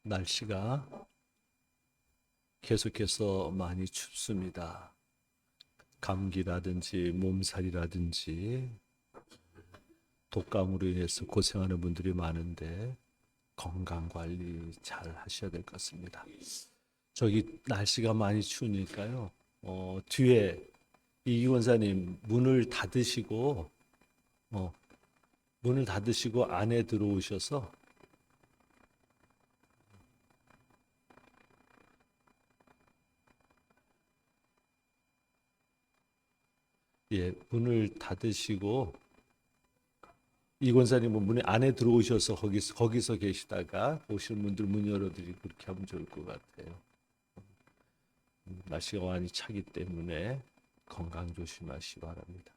날씨가 계속해서 많이 춥습니다. 감기라든지 몸살이라든지 독감으로 인해서 고생하는 분들이 많은데 건강 관리 잘 하셔야 될 것 같습니다. 저기 날씨가 많이 추우니까요. 뒤에 이 권사님 어, 문을 닫으시고 안에 들어오셔서 문을 닫으시고 이 권사님은 문 안에 들어오셔서 거기서 계시다가 오시는 분들 문 열어드리고 그렇게 하면 좋을 것 같아요. 날씨가 많이 차기 때문에 건강 조심하시기 바랍니다.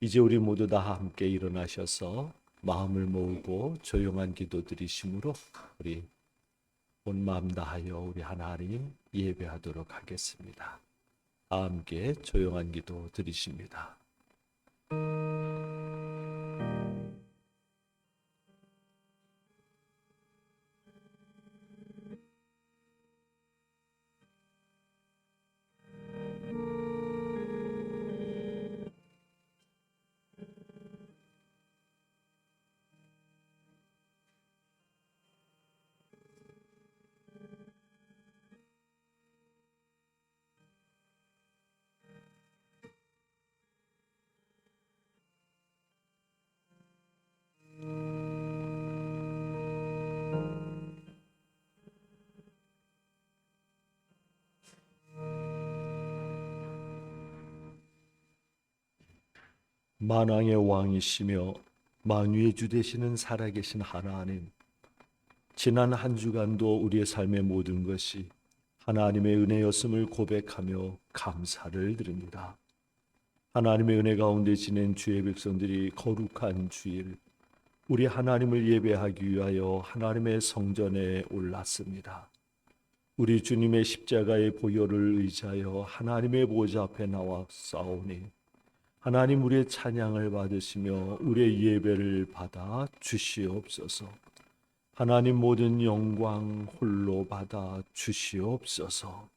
이제 우리 모두 다 함께 일어나셔서 마음을 모으고 조용한 기도 드리심으로 우리 온 마음 다하여 우리 하나님 예배하도록 하겠습니다. 다 함께 조용한 기도 드리십니다. 만왕의 왕이시며 만유의 주 되시는 살아계신 하나님, 지난 한 주간도 우리의 삶의 모든 것이 하나님의 은혜였음을 고백하며 감사를 드립니다. 하나님의 은혜 가운데 지낸 주의 백성들이 거룩한 주일 우리 하나님을 예배하기 위하여 하나님의 성전에 올랐습니다. 우리 주님의 십자가의 보혈을 의지하여 하나님의 보좌 앞에 나와 싸우니 하나님 우리의 찬양을 받으시며 우리의 예배를 받아 주시옵소서. 하나님 모든 영광 홀로 받아 주시옵소서.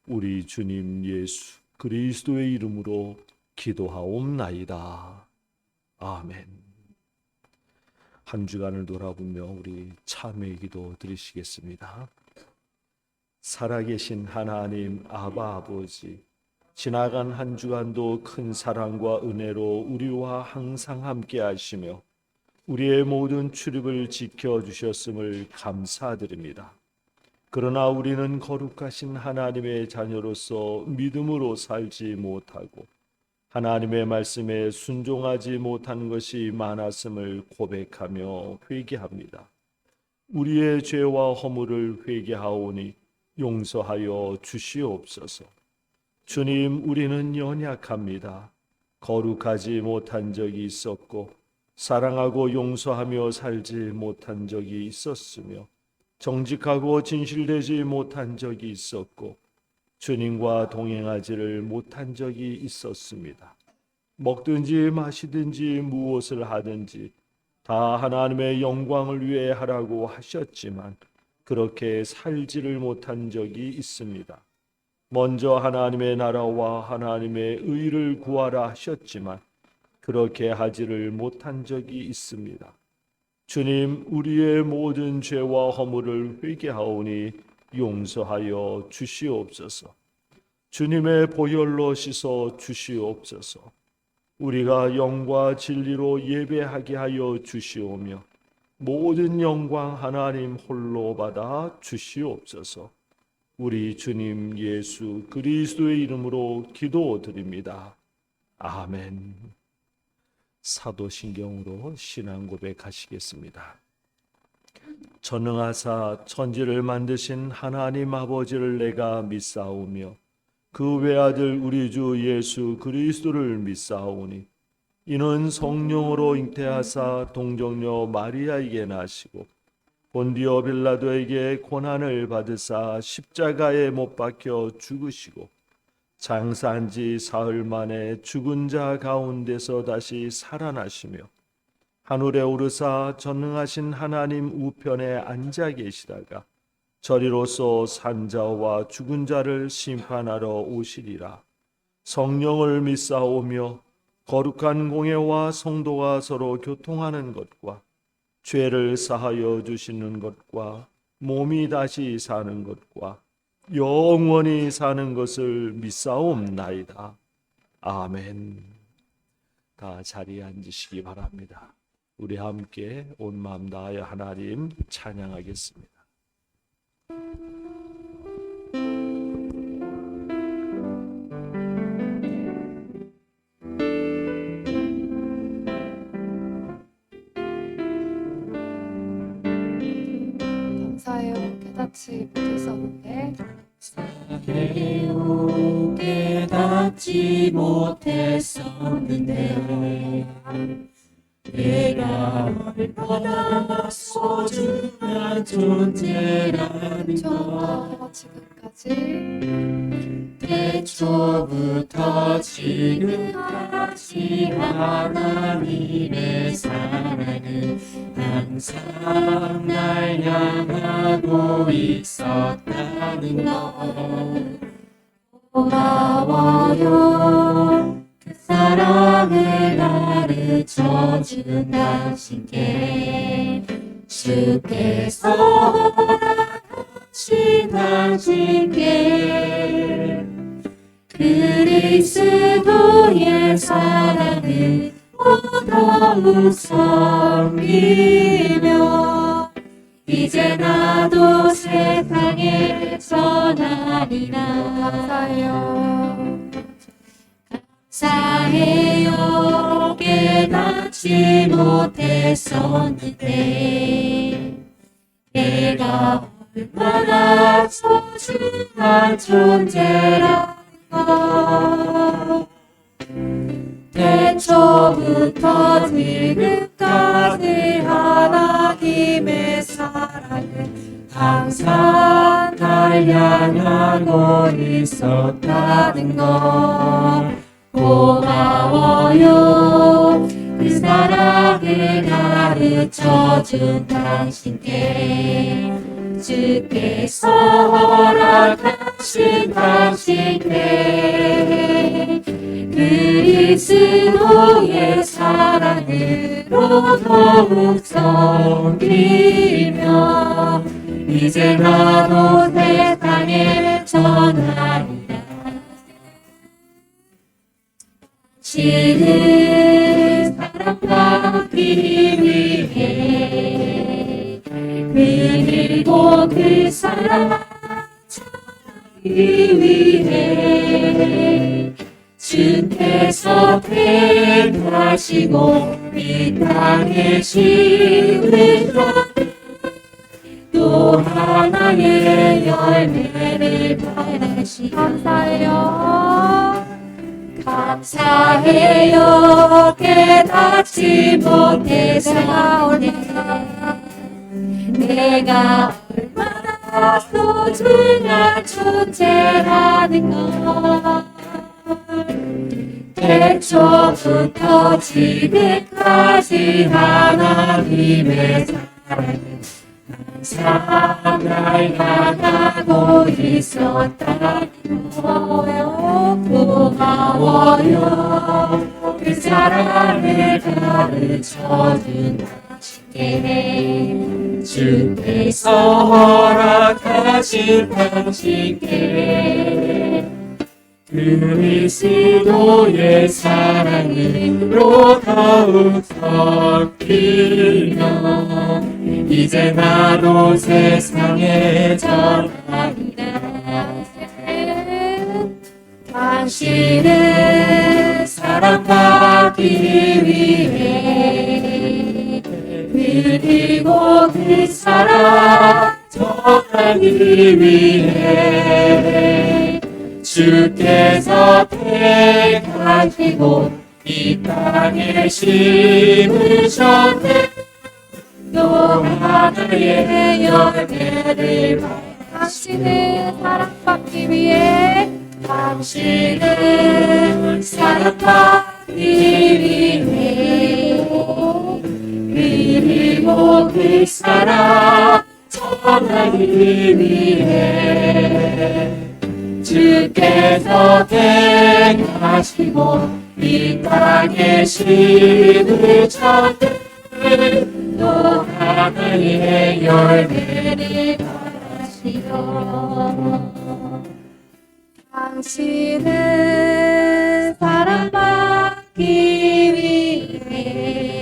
우리 주님 예수 그리스도의 이름으로 기도하옵나이다. 아멘. 한 주간을 돌아보며 우리 참회의 기도 드리시겠습니다. 살아계신 하나님 아바 아버지, 지나간 한 주간도 큰 사랑과 은혜로 우리와 항상 함께 하시며 우리의 모든 출입을 지켜주셨음을 감사드립니다. 그러나 우리는 거룩하신 하나님의 자녀로서 믿음으로 살지 못하고 하나님의 말씀에 순종하지 못한 것이 많았음을 고백하며 회개합니다. 우리의 죄와 허물을 회개하오니 용서하여 주시옵소서. 주님, 우리는 연약합니다. 거룩하지 못한 적이 있었고 사랑하고 용서하며 살지 못한 적이 있었으며 정직하고 진실되지 못한 적이 있었고 주님과 동행하지를 못한 적이 있었습니다. 먹든지 마시든지 무엇을 하든지 다 하나님의 영광을 위해 하라고 하셨지만 그렇게 살지를 못한 적이 있습니다. 먼저 하나님의 나라와 하나님의 의를 구하라 하셨지만 그렇게 하지를 못한 적이 있습니다. 주님, 우리의 모든 죄와 허물을 회개하오니 용서하여 주시옵소서. 주님의 보혈로 씻어 주시옵소서. 우리가 영과 진리로 예배하게 하여 주시오며 모든 영광 하나님 홀로 받아 주시옵소서. 우리 주님 예수 그리스도의 이름으로 기도드립니다. 아멘. 사도신경으로 신앙 고백하시겠습니다. 전능하사 천지를 만드신 하나님 아버지를 내가 믿사오며 그 외아들 우리 주 예수 그리스도를 믿사오니 이는 성령으로 잉태하사 동정녀 마리아에게 나시고 본디오 빌라도에게 고난을 받으사 십자가에 못 박혀 죽으시고 장사한 지 사흘 만에 죽은 자 가운데서 다시 살아나시며 하늘에 오르사 전능하신 하나님 우편에 앉아 계시다가 저리로서 산자와 죽은 자를 심판하러 오시리라. 성령을 믿사오며 거룩한 공예와 성도가 서로 교통하는 것과 죄를 사하여 주시는 것과 몸이 다시 사는 것과 영원히 사는 것을 믿사옵나이다. 아멘. 다 자리에 앉으시기 바랍니다. 우리 함께 온 마음 다하여 하나님 찬양하겠습니다. 감사해요. 깨닫지 못했었는데 감사해요. 깨닫지 못했었는데 내가 얼마나 소중한 존재라는 것 지금까지 태초부터 지금까지 하나님의 사랑은 항상 날 향하고 있었다는 것 고마워요. 그 사랑을 가르쳐준 당신께 주께서 허락하신 당신께 그리스도의 사랑을 더욱 섬기며 이제 나도 세상에 전하리라. 감사해요. 깨닫지 못했었는데 내가 얼마나 소중한 존재라는 것 태초부터 지금까지 하나님의 사랑은 항상 날 향하고 있었다는 것 고마워요. 그 사랑을 가르쳐준 당신께 주께서 허락하신 당신께 그리스도의 사랑으로 더욱 섬기며 이제 나도 세상에 전하리라. 당신을 사랑받기 위해 그리고 그 사랑 전하기 위해 주께서 택하시고 이 땅에 심으셨 또 하나의 열매를 발하시 감사해요. 감사해요. 깨닫지 못해서오네 내가 얼마나 소중한 존재라는 것 태초부터 지금까지 하나님의 사랑은 항상 날 향하고 있었다는 거예요. 고마워요. 그 사랑을 가르쳐준 당신께 주께서 허락하신 당신께 그리스도의 사랑으로 더욱 섞이며 이제 나도 세상에 전하리라. 당신을 사랑받기 위해 그리고 그 사랑 전하기 위해 주께서 택하시고 이 땅에 심으셨네 또 하나의 열매를 당신을 사랑받기 위해 당신을 사랑받기 위해 그리고 그 사랑 전하기 위해 주께서 택하시고 이 땅에 심을 쳤네. 또 하나의 열매를 받으시오. 당신은 사랑받기 위해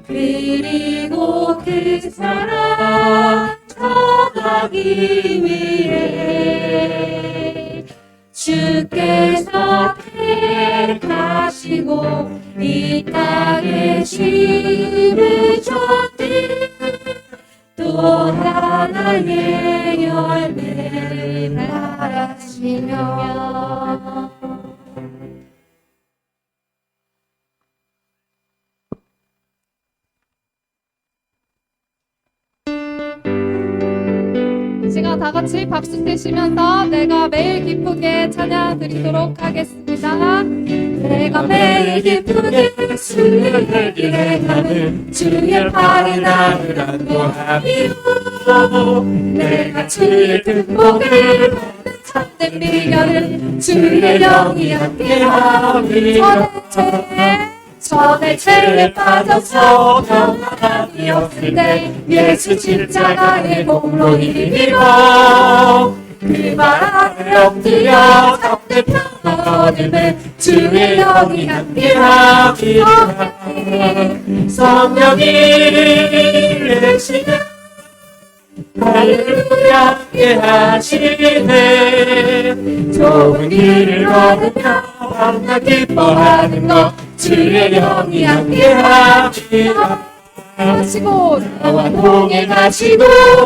그리고 그 사랑 전하기 위해 주께서 택하시고 이 땅에 심을 줬네. 또 하나의 열매를 바라시며. 이 시간 다 같이 박수 치시면서 내가 매일 기쁘게 찬양 드리도록 하겠습니다. 내가 매일 기쁘게 주를 기대하는 주의 팔에 나를 안보하며 내가 주의 등복을 받는 참된 비결은 주의 영이 함께하며 전에 죄에 빠져서 평안함이 없을 때 예수 십자가의 몸으로 이기고 그 말 안에 엎드려 참된 평안을 얻으면 주의 영이 함께하며 성령이 계시네. 할렐루야 함께하시네. 좋은 길을 걸으며 항상 기뻐하는 것 주의 영이 함께하시고 나와 동행하시고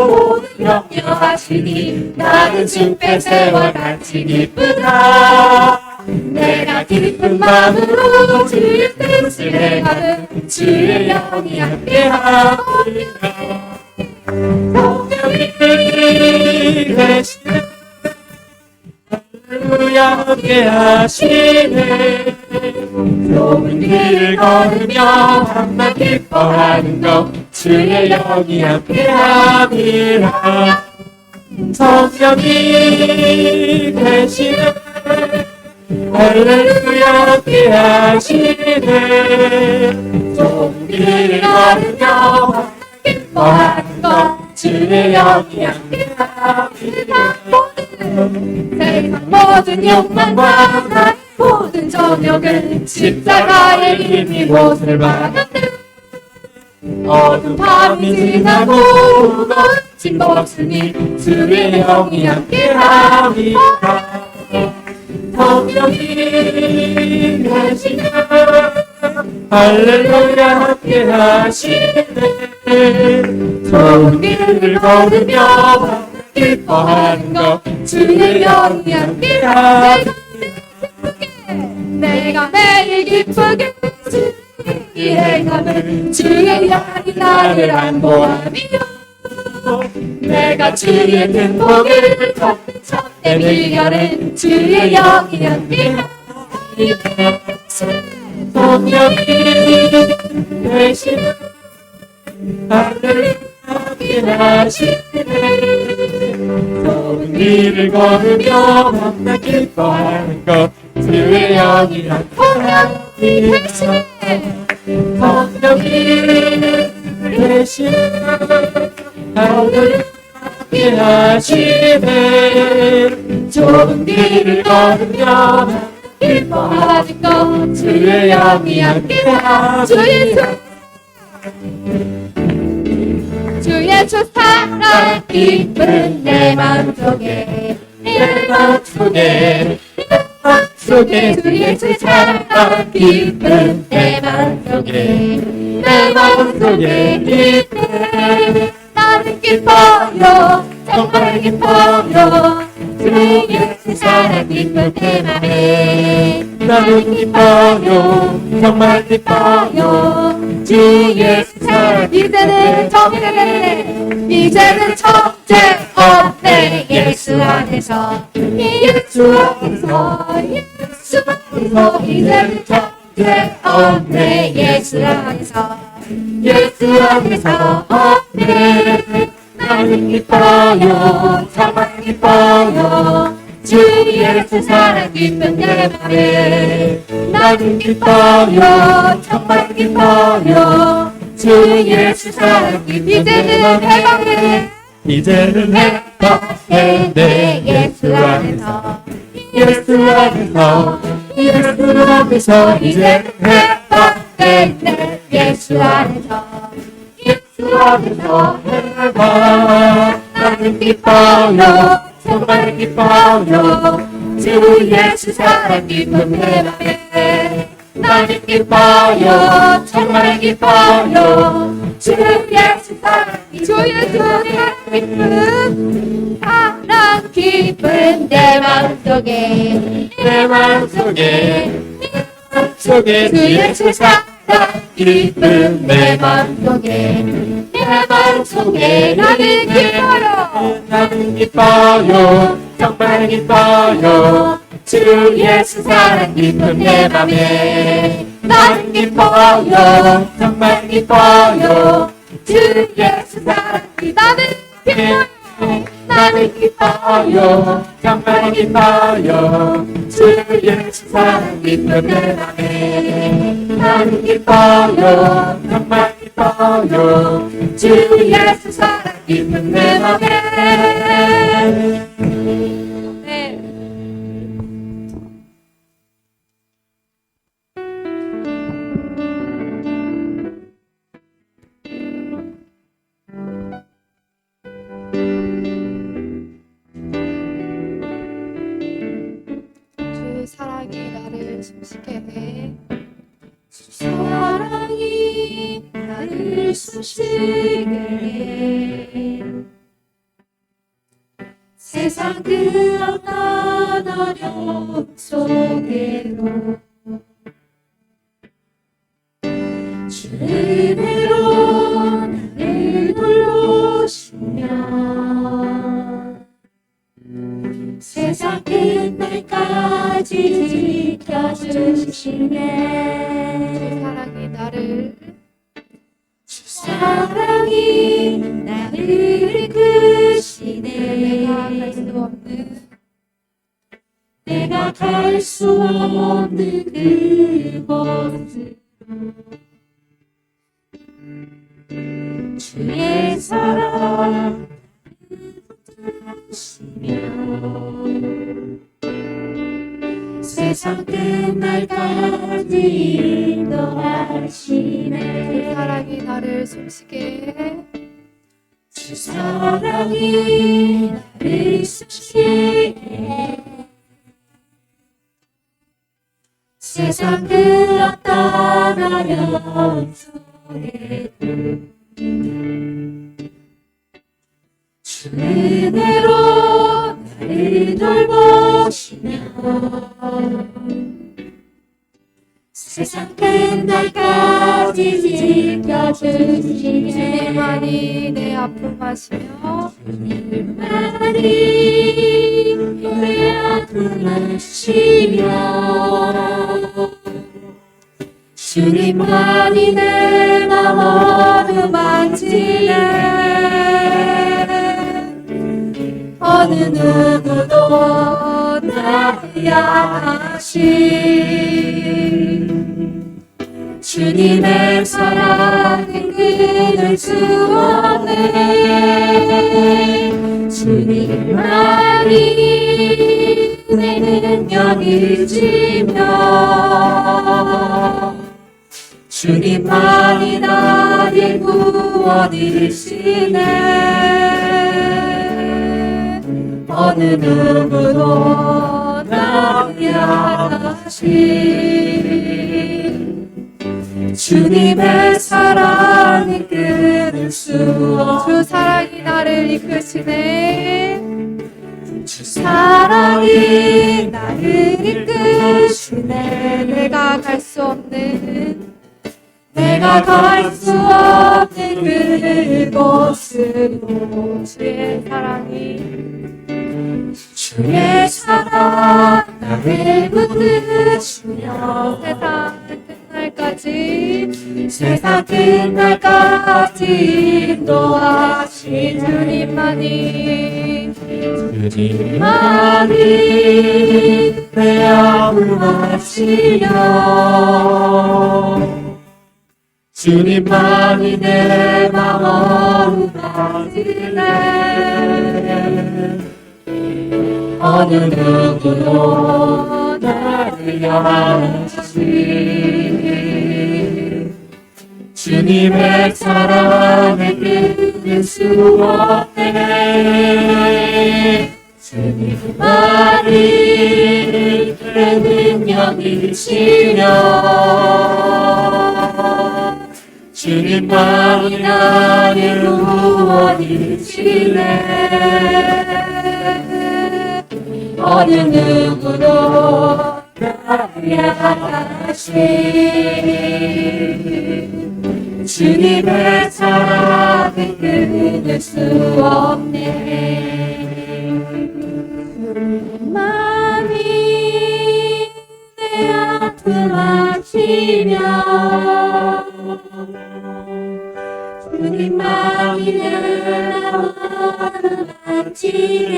모든 격려하시니 나는 주의 세와 같이 기쁘다. 내가 기쁜 마음으로 주의 뜻을 행하는 주의 영이 함께하시네. 성령이 계시네. 할렐루야 함께하시네. 좋은 길을 걸으며 항상 기뻐하는 것 주의 영이 함께함이라. 성령이 계시네. 할렐루야 함께하시네. 좋은 길을 걸으며 항상 기뻐하는 것 주의 영이 함께함이라. 세상 모든 욕망과 나의 모든 정욕은 십자가에 이미 못을 박았네. 어두운 밤이 지나고 무거운 짐도 없으니 주의 영이 함께함이라. 성령이 계시네. 할렐루야 함께하시네. 좋은 길을 걸으며 기뻐하는 것 주의 영이 함께하시네. 내가 매일 기쁘게 주의 행하는 주의 영이 나를 안보하며 내가 주의 등복을 받는 참된 비결은 주의 영이 함께하시네. 성령이 계시네. 할렐루야 함께하시네. 좋은 길을 걸으며 항상 기뻐하는 것 주의 영이 함께하시네. 성령이 계시네. 할렐루야 함께하시네. 좋은 길을 걸으며 기뻐하는 것 주의 영이 함께하시네. 주 예수 사랑 기쁜 내 마음속에 내 마음속에 주 예수 사랑 기쁜 내 마음속에 내 마음속에 기쁜 나는 기뻐요 정말 기뻐요 주 예수 사랑 기쁜 내 맘에 나는 기뻐요 정말 기뻐요 주 예수 사랑 이제는 정죄 이제는 정죄 없네 예수 안에서 예수 안에서 예수 안에서 이제는 정죄 없네 예수 안에서 예수 안에서 네 나는 기뻐요 정말 기뻐요 주 예수 사랑 깊은 내 맘에 나는 기뻐요 정말 기뻐요 주 예수 사랑 깊은 내 맘에 이제는 행복해 내 예수 안에서 예수 안에서 예수 안에서 이제는 행복해 내 예수 안에서 예수 안에서 행복 나는 기뻐요 정말 기뻐요 주 예수 사랑 깊은 내 맘에 나는 기뻐요 정말 기뻐요 주 예수 사랑 깊은 사랑 깊은 내 마음속에 내 마음속에 주 예수 사랑 깊은 내 마음속에 내 마음속에 나는 기뻐요 나는 기뻐요 정말 기뻐요 주 예수 사랑 깊은 내 맘에 나는 기뻐요 정말 기뻐요 주 예수 사랑 나는 기뻐요 나는 기뻐요 정말 기뻐요 주 예수 사랑 깊은 내 맘에 나는 기뻐요 정말 기뻐요 주 예수 사랑 깊은 내 맘에 네. 주의 사랑이 나를 숨쉬게 해. 사랑이 나를 숨쉬게 해 세상 그 어떤 어려움 속에도 주의 은혜로 나를 돌보시며 세상 끝날까지 지켜주시네 사랑이 나를 주 사랑이 나를 이끄시네 내가 갈 수 없는 그곳으로 주의 사랑 붙드시며 세상 끝날까지 인도하시네 사랑이 나를 숨쉬게 해. 주 사랑이 나를 숨쉬게 해 세상 그 어떤 어려움 속에도 주 은혜로 나를 돌보시며 세상 끝날까지 지켜주시네 주님만이 내 아픔 아시며 주님만이 내 아픔 아시며 주님만이 내 맘 어루만지네 어느 누구도 나야 하시 주님의 사랑은 끊을 수 없네 주님만이 내 능력이시며 주님만이 나의 구원이시네 어느 누구도 나야 하시 주님의 사랑이 끊을 수 없네 주 사랑이 나를 이끄시네 주 사랑이 나를 이끄시네 내가 갈 수 없는 내가 갈 수 없는 그곳으로 주의 사랑이 주의 사랑 나를 붙드시며 세상 날까지 세상 끝날까지 인도하신 주님만이 내 아픔 아시려 주님만이 내 마음 어루만지네 어느 누구도 나를 향하시 주님의 사랑을 끊을 수 없네 주님만이 내 능력이시며 주님만이 나의 구원이시네 어느 누구도 나를 향하시 주님의 사랑을 끊을 수 없네 주님만이 내 아픔 아시며 주님만이 내 마음을 만지네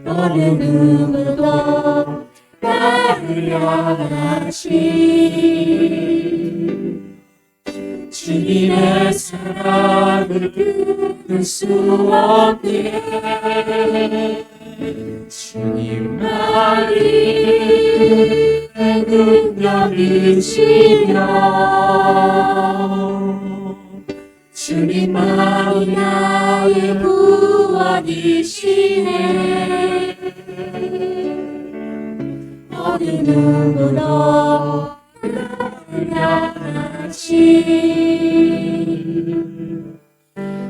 어느 누구도 나를 향하시 주님의 사랑을 끊을 수 없네 주님만이 내 능력이시며 주님만이 나의 구원이시네 어느 누구도 나를 향하시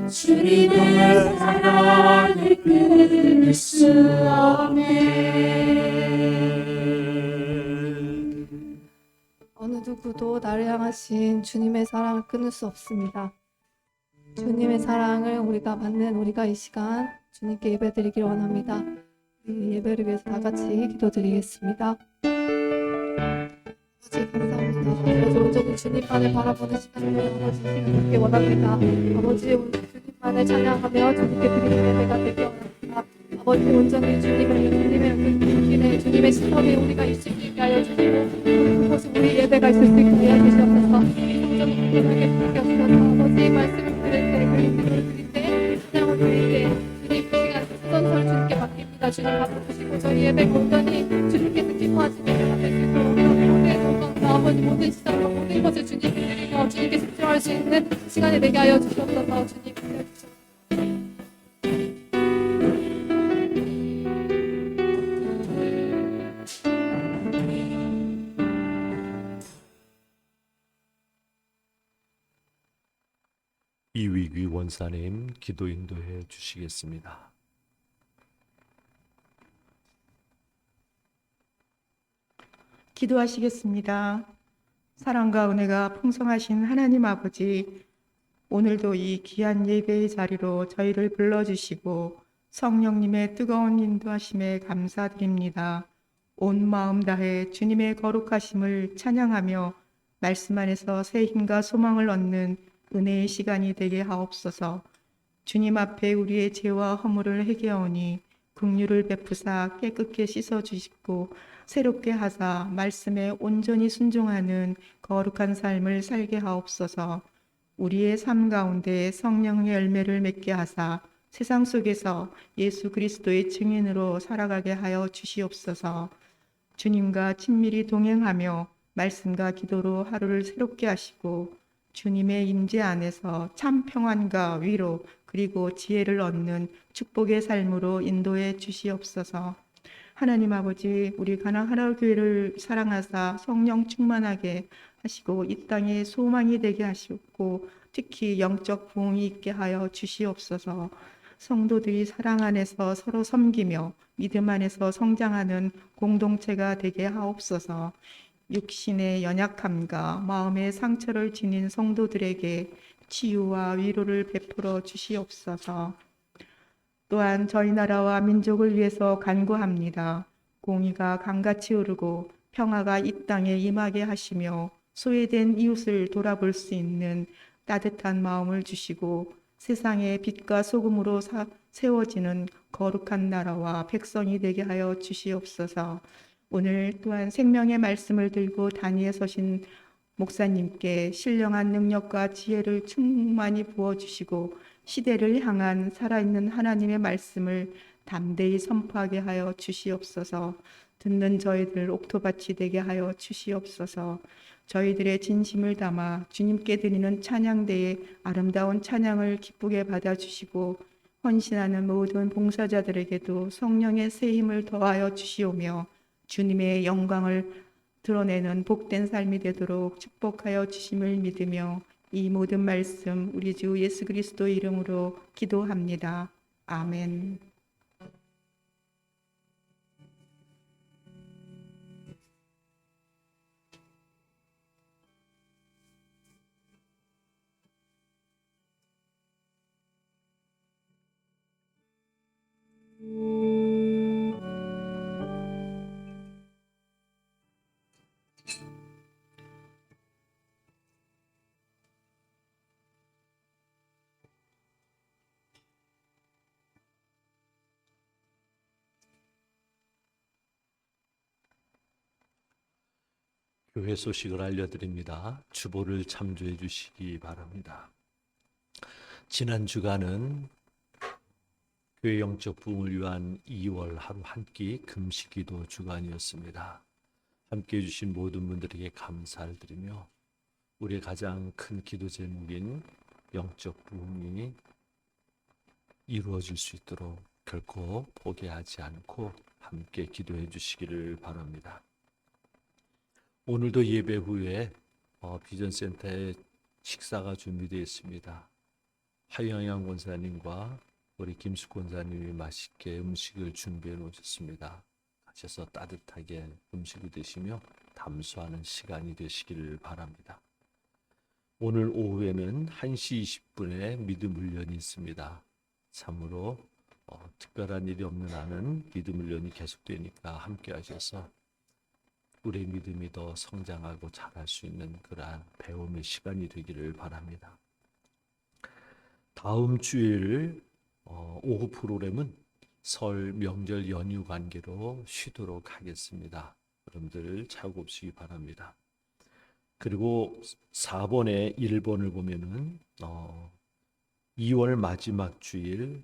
주님의 사랑을 끊을 수 없네 어느 누구도 나를 향하신 주님의 사랑을 끊을 수 없습니다. 주님의 사랑을 우리가 받는 우리가 이 시간 주님께 예배드리길 원합니다. 이 예배를 위해서 다 같이 기도드리겠습니다. 아버지 감사합니다. 아버지 온전히 주님만을 바라보는 시간을 갖기 원합니다. 아버지 온전히 주님만을 찬양하며 주님께 드리는 예배가 되기 원합니다. 아버지 온전히 주님의 시선에 우리가 있을 수 있게 하여 주시고 그것이 우리 예배가 있을 수 있게 하여 주시옵소서. 성전을 온전하게 부르게 하소서. 아버지 말씀을 들을 때 기도를 드릴 때 찬양을 드릴 때 주님 그 시간 선서를 주님께 맡깁니다. 주님 받아주시고 저희 예배가 온전히 주님께서 기뻐하시는 예배가 될 수 있도록 모든 영광과 아버지 모든 시간과 모든 것을 주님께 드리며 주님께 집중할 수 있는 시간이 되게 하여 주시옵소서. 주님 기도해 주시옵소서. 이위규 원사님 기도 인도해 주시겠습니다. 기도하시겠습니다. 사랑과 은혜가 풍성하신 하나님 아버지, 오늘도 이 귀한 예배의 자리로 저희를 불러주시고 성령님의 뜨거운 인도하심에 감사드립니다. 온 마음 다해 주님의 거룩하심을 찬양하며 말씀 안에서 새 힘과 소망을 얻는 은혜의 시간이 되게 하옵소서. 주님 앞에 우리의 죄와 허물을 회개하오니 긍휼을 베푸사 깨끗게 씻어주시고 새롭게 하사 말씀에 온전히 순종하는 거룩한 삶을 살게 하옵소서. 우리의 삶 가운데 성령의 열매를 맺게 하사 세상 속에서 예수 그리스도의 증인으로 살아가게 하여 주시옵소서. 주님과 친밀히 동행하며 말씀과 기도로 하루를 새롭게 하시고 주님의 임재 안에서 참 평안과 위로 그리고 지혜를 얻는 축복의 삶으로 인도해 주시옵소서. 하나님 아버지, 우리 가나 하나교회를 사랑하사 성령 충만하게 하시고 이 땅에 소망이 되게 하시고 특히 영적 부흥이 있게 하여 주시옵소서. 성도들이 사랑 안에서 서로 섬기며 믿음 안에서 성장하는 공동체가 되게 하옵소서. 육신의 연약함과 마음의 상처를 지닌 성도들에게 치유와 위로를 베풀어 주시옵소서. 또한 저희 나라와 민족을 위해서 간구합니다. 공의가 강같이 오르고 평화가 이 땅에 임하게 하시며 소외된 이웃을 돌아볼 수 있는 따뜻한 마음을 주시고 세상의 빛과 소금으로 세워지는 거룩한 나라와 백성이 되게 하여 주시옵소서. 오늘 또한 생명의 말씀을 들고 단위에 서신 목사님께 신령한 능력과 지혜를 충만히 부어주시고 시대를 향한 살아있는 하나님의 말씀을 담대히 선포하게 하여 주시옵소서. 듣는 저희들 옥토밭이 되게 하여 주시옵소서. 저희들의 진심을 담아 주님께 드리는 찬양대의 아름다운 찬양을 기쁘게 받아주시고 헌신하는 모든 봉사자들에게도 성령의 새 힘을 더하여 주시오며 주님의 영광을 드러내는 복된 삶이 되도록 축복하여 주심을 믿으며 이 모든 말씀 우리 주 예수 그리스도 이름으로 기도합니다. 아멘. 교회 소식을 알려드립니다. 주보를 참조해 주시기 바랍니다. 지난 주간은 교회 영적 부흥을 위한 2월 하루 한 끼 금식기도 주간이었습니다. 함께해 주신 모든 분들에게 감사를 드리며 우리의 가장 큰 기도 제목인 영적 부흥이 이루어질 수 있도록 결코 포기하지 않고 함께 기도해 주시기를 바랍니다. 오늘도 예배 후에 비전센터에 식사가 준비되어 있습니다. 하영양 권사님과 우리 김숙 권사님이 맛있게 음식을 준비해 놓으셨습니다. 가셔서 따뜻하게 음식을 드시며 담수하는 시간이 되시기를 바랍니다. 오늘 오후에는 1시 20분에 믿음 훈련이 있습니다. 참으로 특별한 일이 없는 한은 믿음 훈련이 계속되니까 함께 하셔서 우리의 믿음이 더 성장하고 자랄 수 있는 그러한 배움의 시간이 되기를 바랍니다. 다음 주일 오후 프로그램은 설 명절 연휴 관계로 쉬도록 하겠습니다. 여러분들 차고 없으시기 바랍니다. 그리고 4번에 1번을 보면은 2월 마지막 주일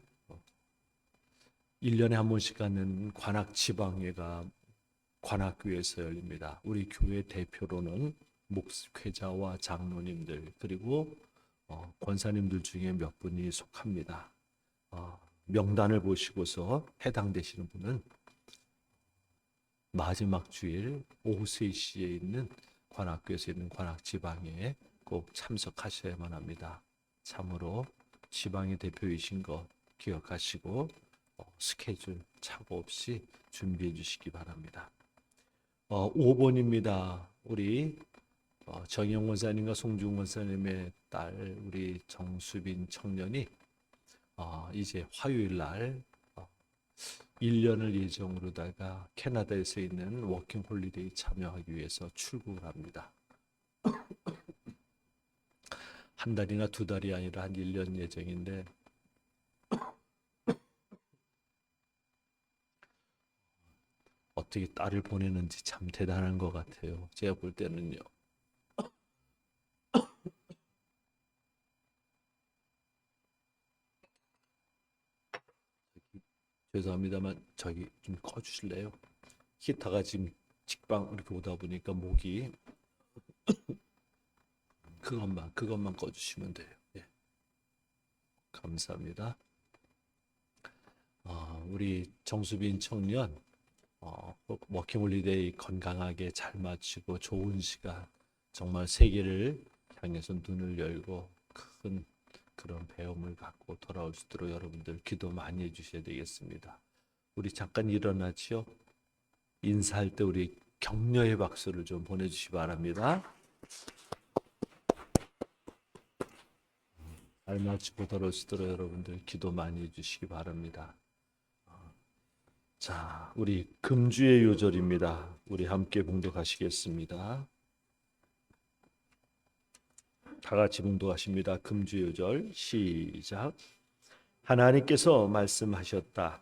1년에 한 번씩 갖는 관악 지방회가 관악교회에서 열립니다. 우리 교회 대표로는 목회자와 장로님들 그리고 권사님들 중에 몇 분이 속합니다. 명단을 보시고서 해당되시는 분은 마지막 주일 오후 3시에 있는 관악교회에서 있는 관악지방에 꼭 참석하셔야만 합니다. 참으로 지방의 대표이신 거 기억하시고 스케줄 착오 없이 준비해 주시기 바랍니다. 5번입니다. 우리 정영 권사님과 송중 권사님의 딸 우리 정수빈 청년이 이제 화요일 날 1년을 예정으로다가 캐나다에서 있는 워킹 홀리데이 참여하기 위해서 출국을 합니다. 한 달이나 두 달이 아니라 한 1년 예정인데 어떻게 딸을 보내는지 참 대단한 것 같아요. 제가 볼 때는요. 죄송합니다만 저기 좀 꺼주실래요? 히터가 지금 직방 이렇게 오다 보니까 목이 그것만 꺼주시면 돼요. 예. 감사합니다. 우리 정수빈 청년 워킹홀리데이 건강하게 잘 마치고 좋은 시간 정말 세계를 향해서 눈을 열고 큰 그런 배움을 갖고 돌아올 수 있도록 여러분들 기도 많이 해주셔야 되겠습니다. 우리 잠깐 일어나지요. 인사할 때 우리 격려의 박수를 좀 보내주시기 바랍니다. 잘 마치고 돌아올 수 있도록 여러분들 기도 많이 해주시기 바랍니다. 자, 우리 금주의 요절입니다. 우리 함께 봉독하시겠습니다. 다 같이 봉독하십니다. 금주의 요절 시작. 하나님께서 말씀하셨다.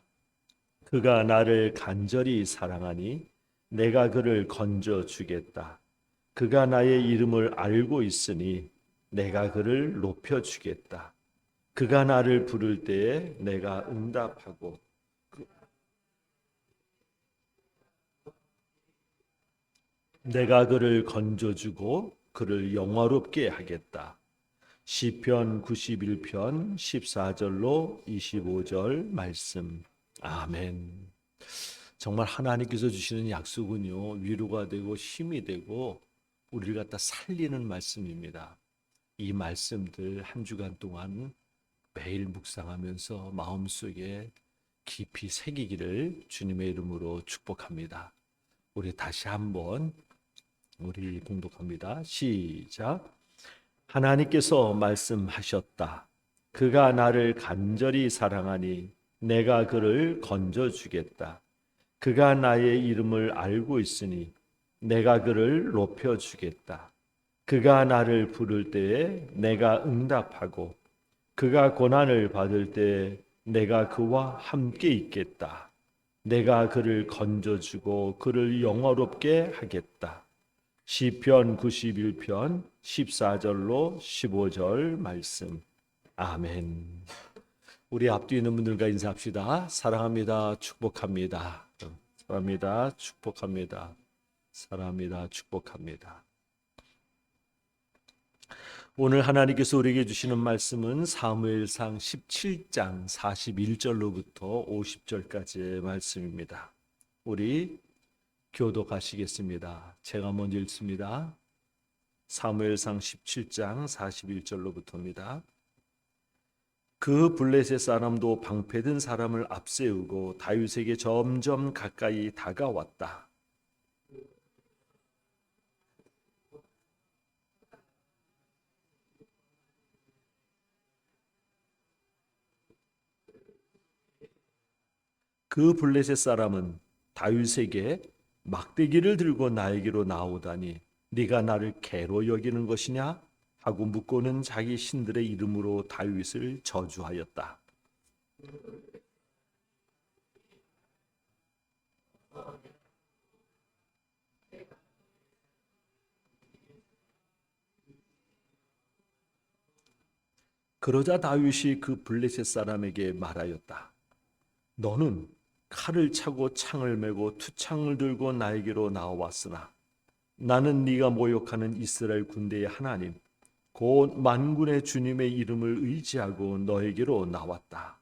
그가 나를 간절히 사랑하니 내가 그를 건져 주겠다. 그가 나의 이름을 알고 있으니 내가 그를 높여 주겠다. 그가 나를 부를 때에 내가 응답하고 내가 그를 건져주고 그를 영화롭게 하겠다. 시편 91편 14절로 25절 말씀. 아멘. 정말 하나님께서 주시는 약속은요, 위로가 되고 힘이 되고 우리를 갖다 살리는 말씀입니다. 이 말씀들 한 주간 동안 매일 묵상하면서 마음속에 깊이 새기기를 주님의 이름으로 축복합니다. 우리 다시 한번 우리 공독합니다. 시작. 하나님께서 말씀하셨다. 그가 나를 간절히 사랑하니 내가 그를 건져 주겠다. 그가 나의 이름을 알고 있으니 내가 그를 높여 주겠다. 그가 나를 부를 때에 내가 응답하고 그가 고난을 받을 때에 내가 그와 함께 있겠다. 내가 그를 건져 주고 그를 영화롭게 하겠다. 시편 91편 14절로 15절 말씀. 아멘. 우리 앞뒤 있는 분들과 인사합시다. 사랑합니다. 축복합니다. 사랑합니다. 축복합니다. 사랑합니다. 축복합니다. 오늘 하나님께서 우리에게 주시는 말씀은 사무엘상 17장 41절로부터 50절까지의 말씀입니다. 우리 교독하시겠습니다. 제가 먼저 읽습니다. 사무엘상 17장 41절로부터입니다. 그 블레셋 사람도 방패든 사람을 앞세우고 다윗에게 점점 가까이 다가왔다. 그 블레셋 사람은 다윗에게 막대기를 들고 나에게로 나오다니 네가 나를 개로 여기는 것이냐 하고 묻고는 자기 신들의 이름으로 다윗을 저주하였다. 그러자 다윗이 그 블레셋 사람에게 말하였다. 너는 칼을 차고 창을 메고 투창을 들고 나에게로 나와왔으나 나는 네가 모욕하는 이스라엘 군대의 하나님 곧 만군의 주님의 이름을 의지하고 너에게로 나왔다.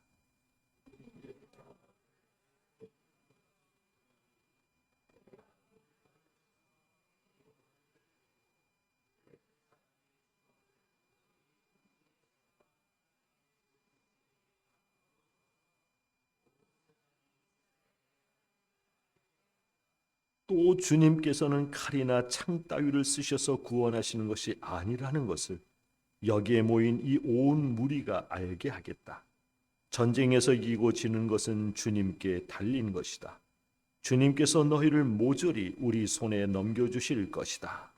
또 주님께서는 칼이나 창 따위를 쓰셔서 구원하시는 것이 아니라는 것을 여기에 모인 이 온 무리가 알게 하겠다. 전쟁에서 이기고 지는 것은 주님께 달린 것이다. 주님께서 너희를 모조리 우리 손에 넘겨주실 것이다.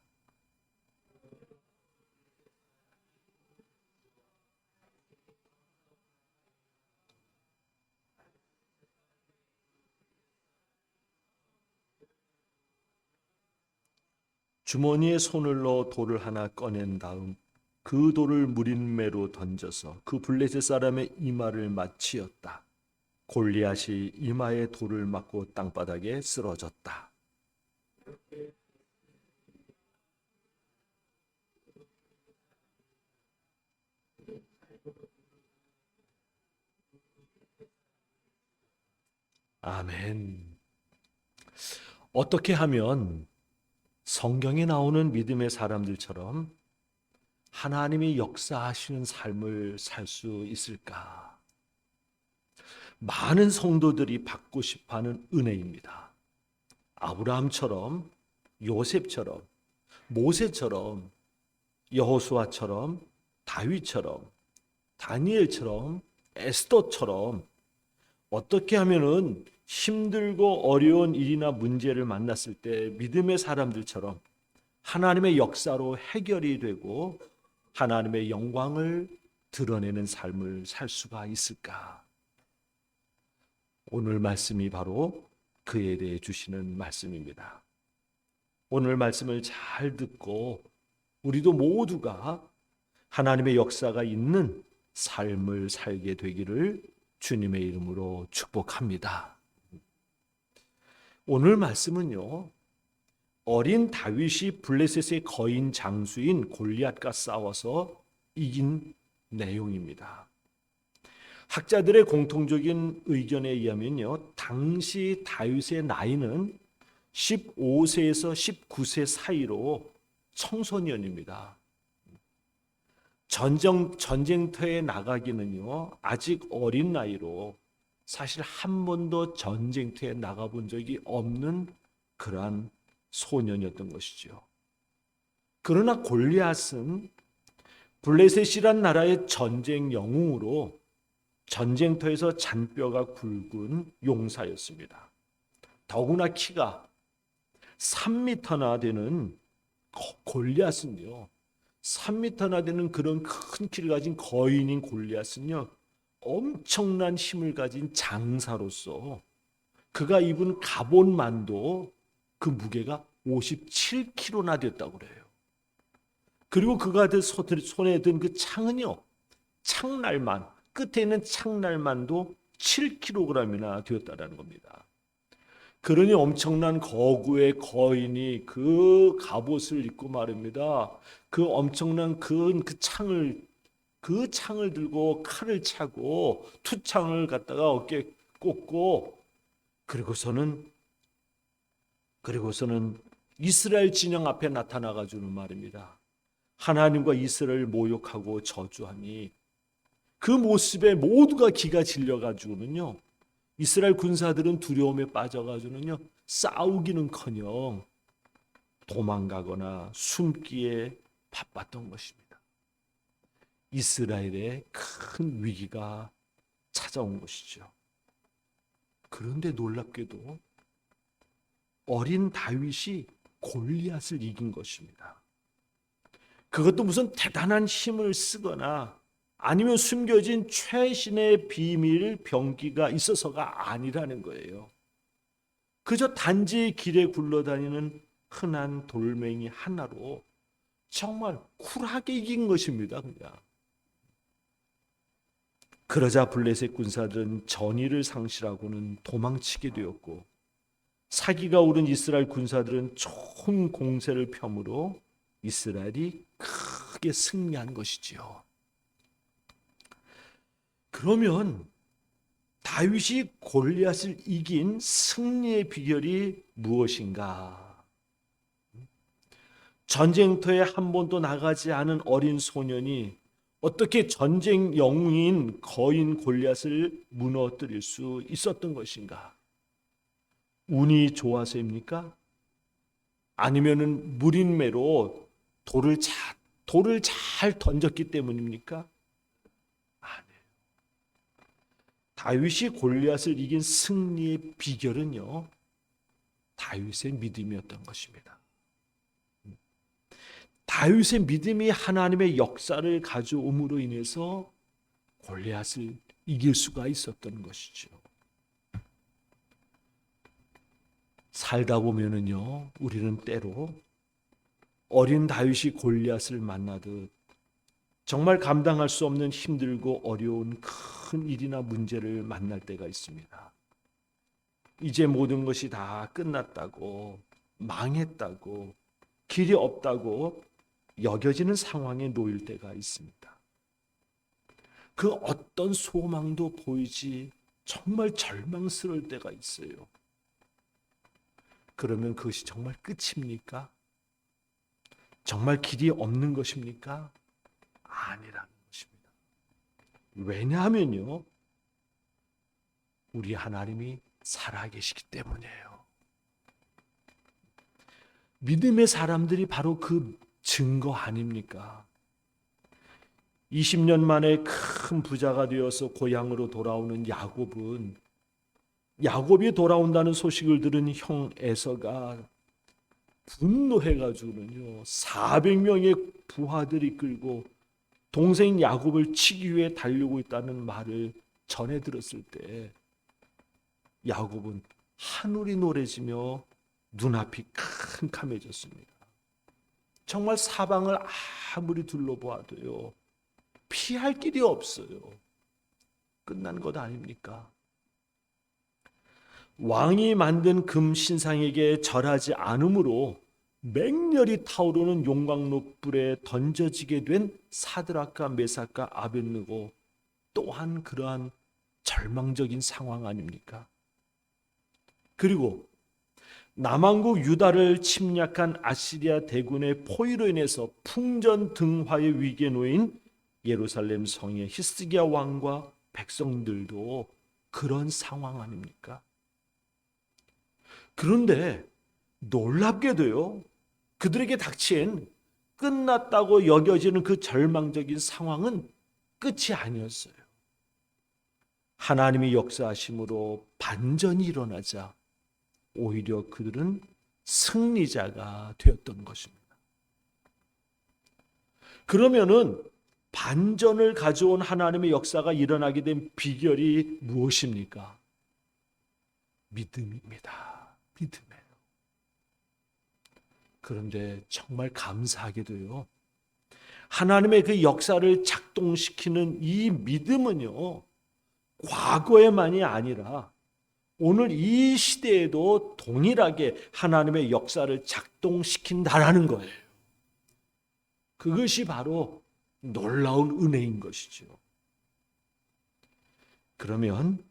주머니에 손을 넣어 돌을 하나 꺼낸 다음 그 돌을 무린매로 던져서 그 블레셋 사람의 이마를 맞치었다. 골리앗이 이마에 돌을 맞고 땅바닥에 쓰러졌다. 아멘. 어떻게 하면 성경에 나오는 믿음의 사람들처럼 하나님이 역사하시는 삶을 살 수 있을까? 많은 성도들이 받고 싶어하는 은혜입니다. 아브라함처럼, 요셉처럼, 모세처럼, 여호수아처럼, 다윗처럼, 다니엘처럼, 에스더처럼 어떻게 하면은 힘들고 어려운 일이나 문제를 만났을 때 믿음의 사람들처럼 하나님의 역사로 해결이 되고 하나님의 영광을 드러내는 삶을 살 수가 있을까? 오늘 말씀이 바로 그에 대해 주시는 말씀입니다. 오늘 말씀을 잘 듣고 우리도 모두가 하나님의 역사가 있는 삶을 살게 되기를 주님의 이름으로 축복합니다. 오늘 말씀은요, 어린 다윗이 블레셋의 거인 장수인 골리앗과 싸워서 이긴 내용입니다. 학자들의 공통적인 의견에 의하면요, 당시 다윗의 나이는 15세에서 19세 사이로 청소년입니다. 전쟁터에 나가기는요, 아직 어린 나이로 사실 한 번도 전쟁터에 나가본 적이 없는 그러한 소년이었던 것이죠. 그러나 골리앗은 블레셋이란 나라의 전쟁 영웅으로 전쟁터에서 잔뼈가 굵은 용사였습니다. 더구나 키가 3m나 되는 골리앗은요, 3m나 되는 그런 큰 키를 가진 거인인 골리앗은요, 엄청난 힘을 가진 장사로서 그가 입은 갑옷만도 그 무게가 57kg나 됐다고 그래요. 그리고 그가 손에 든 그 창은요, 창날만, 끝에 있는 창날만도 7kg이나 되었다라는 겁니다. 그러니 엄청난 거구의 거인이 그 갑옷을 입고 말입니다. 그 엄청난 그 창을 들고 칼을 차고 투창을 갖다가 어깨에 꽂고 그리고서는 이스라엘 진영 앞에 나타나 가지고는 말입니다. 하나님과 이스라엘을 모욕하고 저주하니 그 모습에 모두가 기가 질려 가지고는요, 이스라엘 군사들은 두려움에 빠져 가지고는요, 싸우기는커녕 도망가거나 숨기에 바빴던 것입니다. 이스라엘에 큰 위기가 찾아온 것이죠. 그런데 놀랍게도 어린 다윗이 골리앗을 이긴 것입니다. 그것도 무슨 대단한 힘을 쓰거나 아니면 숨겨진 최신의 비밀 병기가 있어서가 아니라는 거예요. 그저 단지 길에 굴러다니는 흔한 돌멩이 하나로 정말 쿨하게 이긴 것입니다. 그냥. 그러자 블레셋 군사들은 전의를 상실하고는 도망치게 되었고, 사기가 오른 이스라엘 군사들은 좋은 공세를 펴므로 이스라엘이 크게 승리한 것이지요. 그러면 다윗이 골리앗을 이긴 승리의 비결이 무엇인가? 전쟁터에 한 번도 나가지 않은 어린 소년이 어떻게 전쟁 영웅인 거인 골리앗을 무너뜨릴 수 있었던 것인가? 운이 좋아서입니까? 아니면은 무린매로 돌을 잘 던졌기 때문입니까? 아니에요. 다윗이 골리앗을 이긴 승리의 비결은요, 다윗의 믿음이었던 것입니다. 다윗의 믿음이 하나님의 역사를 가져옴으로 인해서 골리앗을 이길 수가 있었던 것이죠. 살다 보면은요, 우리는 때로 어린 다윗이 골리앗을 만나듯 정말 감당할 수 없는 힘들고 어려운 큰 일이나 문제를 만날 때가 있습니다. 이제 모든 것이 다 끝났다고, 망했다고, 길이 없다고 여겨지는 상황에 놓일 때가 있습니다. 그 어떤 소망도 보이지 정말 절망스러울 때가 있어요. 그러면 그것이 정말 끝입니까? 정말 길이 없는 것입니까? 아니라는 것입니다. 왜냐하면요, 우리 하나님이 살아계시기 때문이에요. 믿음의 사람들이 바로 그 증거 아닙니까? 20년 만에 큰 부자가 되어서 고향으로 돌아오는 야곱은 야곱이 돌아온다는 소식을 들은 형 에서가 분노해가지고는요 400명의 부하들이 끌고 동생 야곱을 치기 위해 달리고 있다는 말을 전해 들었을 때 야곱은 하늘이 노래지며 눈앞이 캄캄해졌습니다. 정말 사방을 아무리 둘러보아도요 피할 길이 없어요. 끝난 것 아닙니까? 왕이 만든 금 신상에게 절하지 않으므로 맹렬히 타오르는 용광로불에 던져지게 된 사드락과 메삭과 아벳느고 또한 그러한 절망적인 상황 아닙니까? 그리고 남왕국 유다를 침략한 아시리아 대군의 포위로 인해서 풍전등화의 위기에 놓인 예루살렘 성의 히스기야 왕과 백성들도 그런 상황 아닙니까? 그런데 놀랍게도요, 그들에게 닥친 끝났다고 여겨지는 그 절망적인 상황은 끝이 아니었어요. 하나님이 역사하심으로 반전이 일어나자 오히려 그들은 승리자가 되었던 것입니다. 그러면은 반전을 가져온 하나님의 역사가 일어나게 된 비결이 무엇입니까? 믿음입니다. 믿음이에요. 그런데 정말 감사하게도요, 하나님의 그 역사를 작동시키는 이 믿음은요, 과거에만이 아니라 오늘 이 시대에도 동일하게 하나님의 역사를 작동시킨다라는 거예요. 그것이 바로 놀라운 은혜인 것이죠. 그러면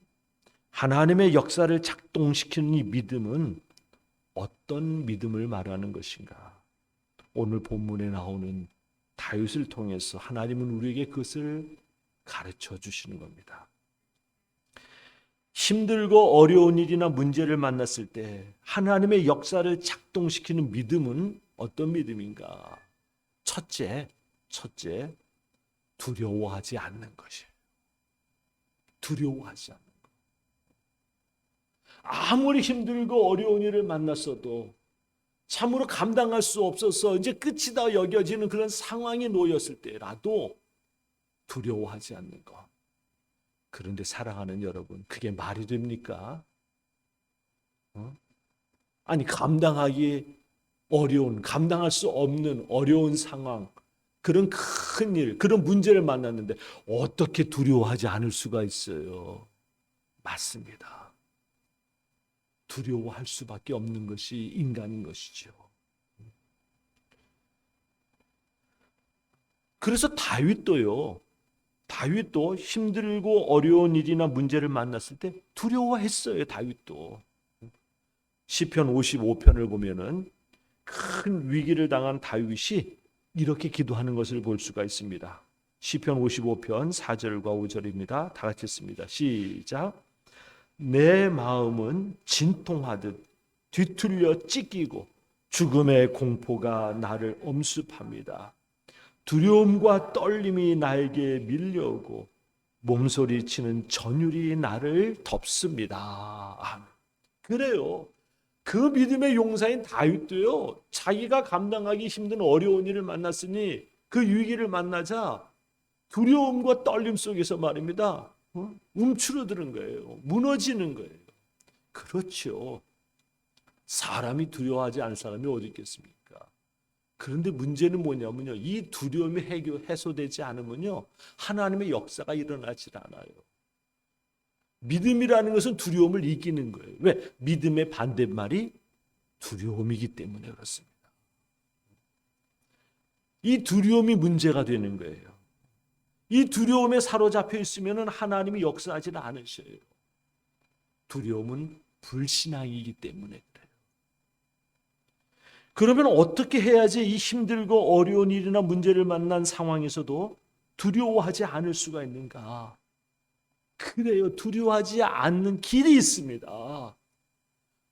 하나님의 역사를 작동시키는 이 믿음은 어떤 믿음을 말하는 것인가? 오늘 본문에 나오는 다윗을 통해서 하나님은 우리에게 그것을 가르쳐 주시는 겁니다. 힘들고 어려운 일이나 문제를 만났을 때 하나님의 역사를 작동시키는 믿음은 어떤 믿음인가? 첫째, 두려워하지 않는 것이에요. 두려워하지 않는 것. 아무리 힘들고 어려운 일을 만났어도 참으로 감당할 수 없어서 이제 끝이다 여겨지는 그런 상황에 놓였을 때라도 두려워하지 않는 것. 그런데 사랑하는 여러분, 그게 말이 됩니까? 아니, 감당하기 어려운, 감당할 수 없는 어려운 상황, 그런 큰 일, 그런 문제를 만났는데 어떻게 두려워하지 않을 수가 있어요? 맞습니다. 두려워할 수밖에 없는 것이 인간인 것이죠. 그래서 다윗도 힘들고 어려운 일이나 문제를 만났을 때 두려워했어요. 다윗도. 시편 55편을 보면은 큰 위기를 당한 다윗이 이렇게 기도하는 것을 볼 수가 있습니다. 시편 55편 4절과 5절입니다. 다 같이 읽습니다. 시작. 내 마음은 진통하듯 뒤틀려 찢기고 죽음의 공포가 나를 엄습합니다. 두려움과 떨림이 나에게 밀려오고 몸소리치는 전율이 나를 덮습니다. 그래요. 그 믿음의 용사인 다윗도요, 자기가 감당하기 힘든 어려운 일을 만났으니 그 위기를 만나자 두려움과 떨림 속에서 말입니다. 움츠러드는 거예요. 무너지는 거예요. 그렇죠. 사람이 두려워하지 않을 사람이 어디 있겠습니까? 그런데 문제는 뭐냐면요, 이 두려움이 해소되지 않으면요, 하나님의 역사가 일어나질 않아요. 믿음이라는 것은 두려움을 이기는 거예요. 왜? 믿음의 반대말이 두려움이기 때문에 그렇습니다. 이 두려움이 문제가 되는 거예요. 이 두려움에 사로잡혀 있으면 하나님이 역사하지 않으셔요. 두려움은 불신앙이기 때문에 그래요. 그러면 어떻게 해야지 이 힘들고 어려운 일이나 문제를 만난 상황에서도 두려워하지 않을 수가 있는가? 그래요. 두려워하지 않는 길이 있습니다.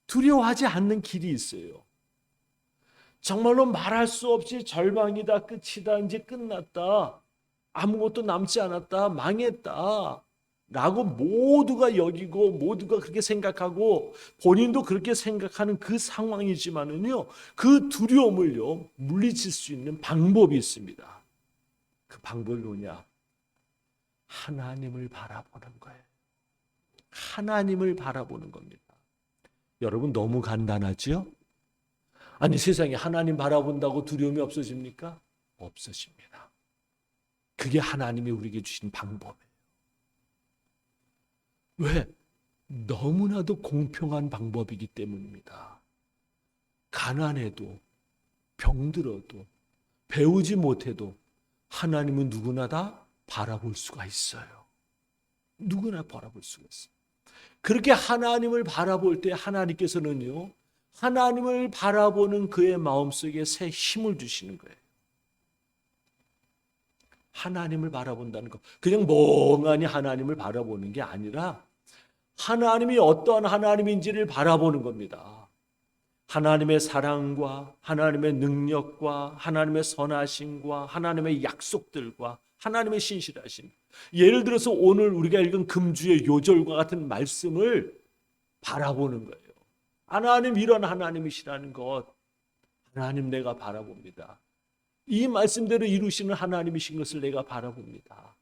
두려워하지 않는 길이 있어요. 정말로 말할 수 없이 절망이다, 끝이다, 이제 끝났다, 아무것도 남지 않았다, 망했다, 라고 모두가 여기고 모두가 그렇게 생각하고 본인도 그렇게 생각하는 그 상황이지만은요, 그 두려움을요 물리칠 수 있는 방법이 있습니다. 그 방법이 뭐냐? 하나님을 바라보는 거예요. 하나님을 바라보는 겁니다. 여러분, 너무 간단하지요? 아니, 세상에 하나님 바라본다고 두려움이 없어집니까? 없어집니다. 그게 하나님이 우리에게 주신 방법이에요. 왜? 너무나도 공평한 방법이기 때문입니다. 가난해도, 병들어도, 배우지 못해도 하나님은 누구나 다 바라볼 수가 있어요. 누구나 바라볼 수가 있어요. 그렇게 하나님을 바라볼 때 하나님께서는요, 하나님을 바라보는 그의 마음속에 새 힘을 주시는 거예요. 하나님을 바라본다는 것, 그냥 멍하니 하나님을 바라보는 게 아니라 하나님이 어떠한 하나님인지를 바라보는 겁니다. 하나님의 사랑과 하나님의 능력과 하나님의 선하심과 하나님의 약속들과 하나님의 신실하심. 예를 들어서 오늘 우리가 읽은 금주의 요절과 같은 말씀을 바라보는 거예요. 하나님, 이런 하나님이시라는 것, 하나님 내가 바라봅니다. 이 말씀대로 이루시는 하나님이신 것을 내가 바라봅니다.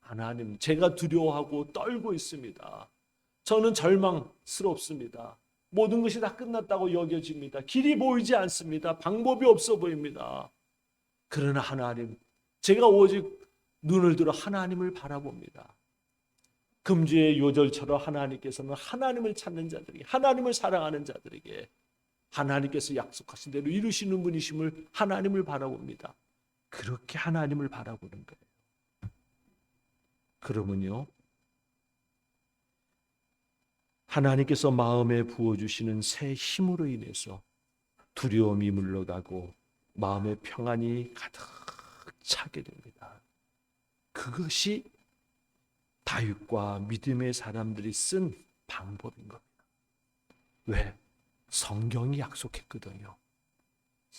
하나님, 제가 두려워하고 떨고 있습니다. 저는 절망스럽습니다. 모든 것이 다 끝났다고 여겨집니다. 길이 보이지 않습니다. 방법이 없어 보입니다. 그러나 하나님, 제가 오직 눈을 들어 하나님을 바라봅니다. 금주의 요절처럼 하나님께서는 하나님을 찾는 자들에게, 하나님을 사랑하는 자들에게 하나님께서 약속하신 대로 이루시는 분이심을 하나님을 바라봅니다. 그렇게 하나님을 바라보는 거예요. 그러면요, 하나님께서 마음에 부어주시는 새 힘으로 인해서 두려움이 물러가고 마음의 평안이 가득 차게 됩니다. 그것이 다윗과 믿음의 사람들이 쓴 방법인 겁니다. 왜? 성경이 약속했거든요.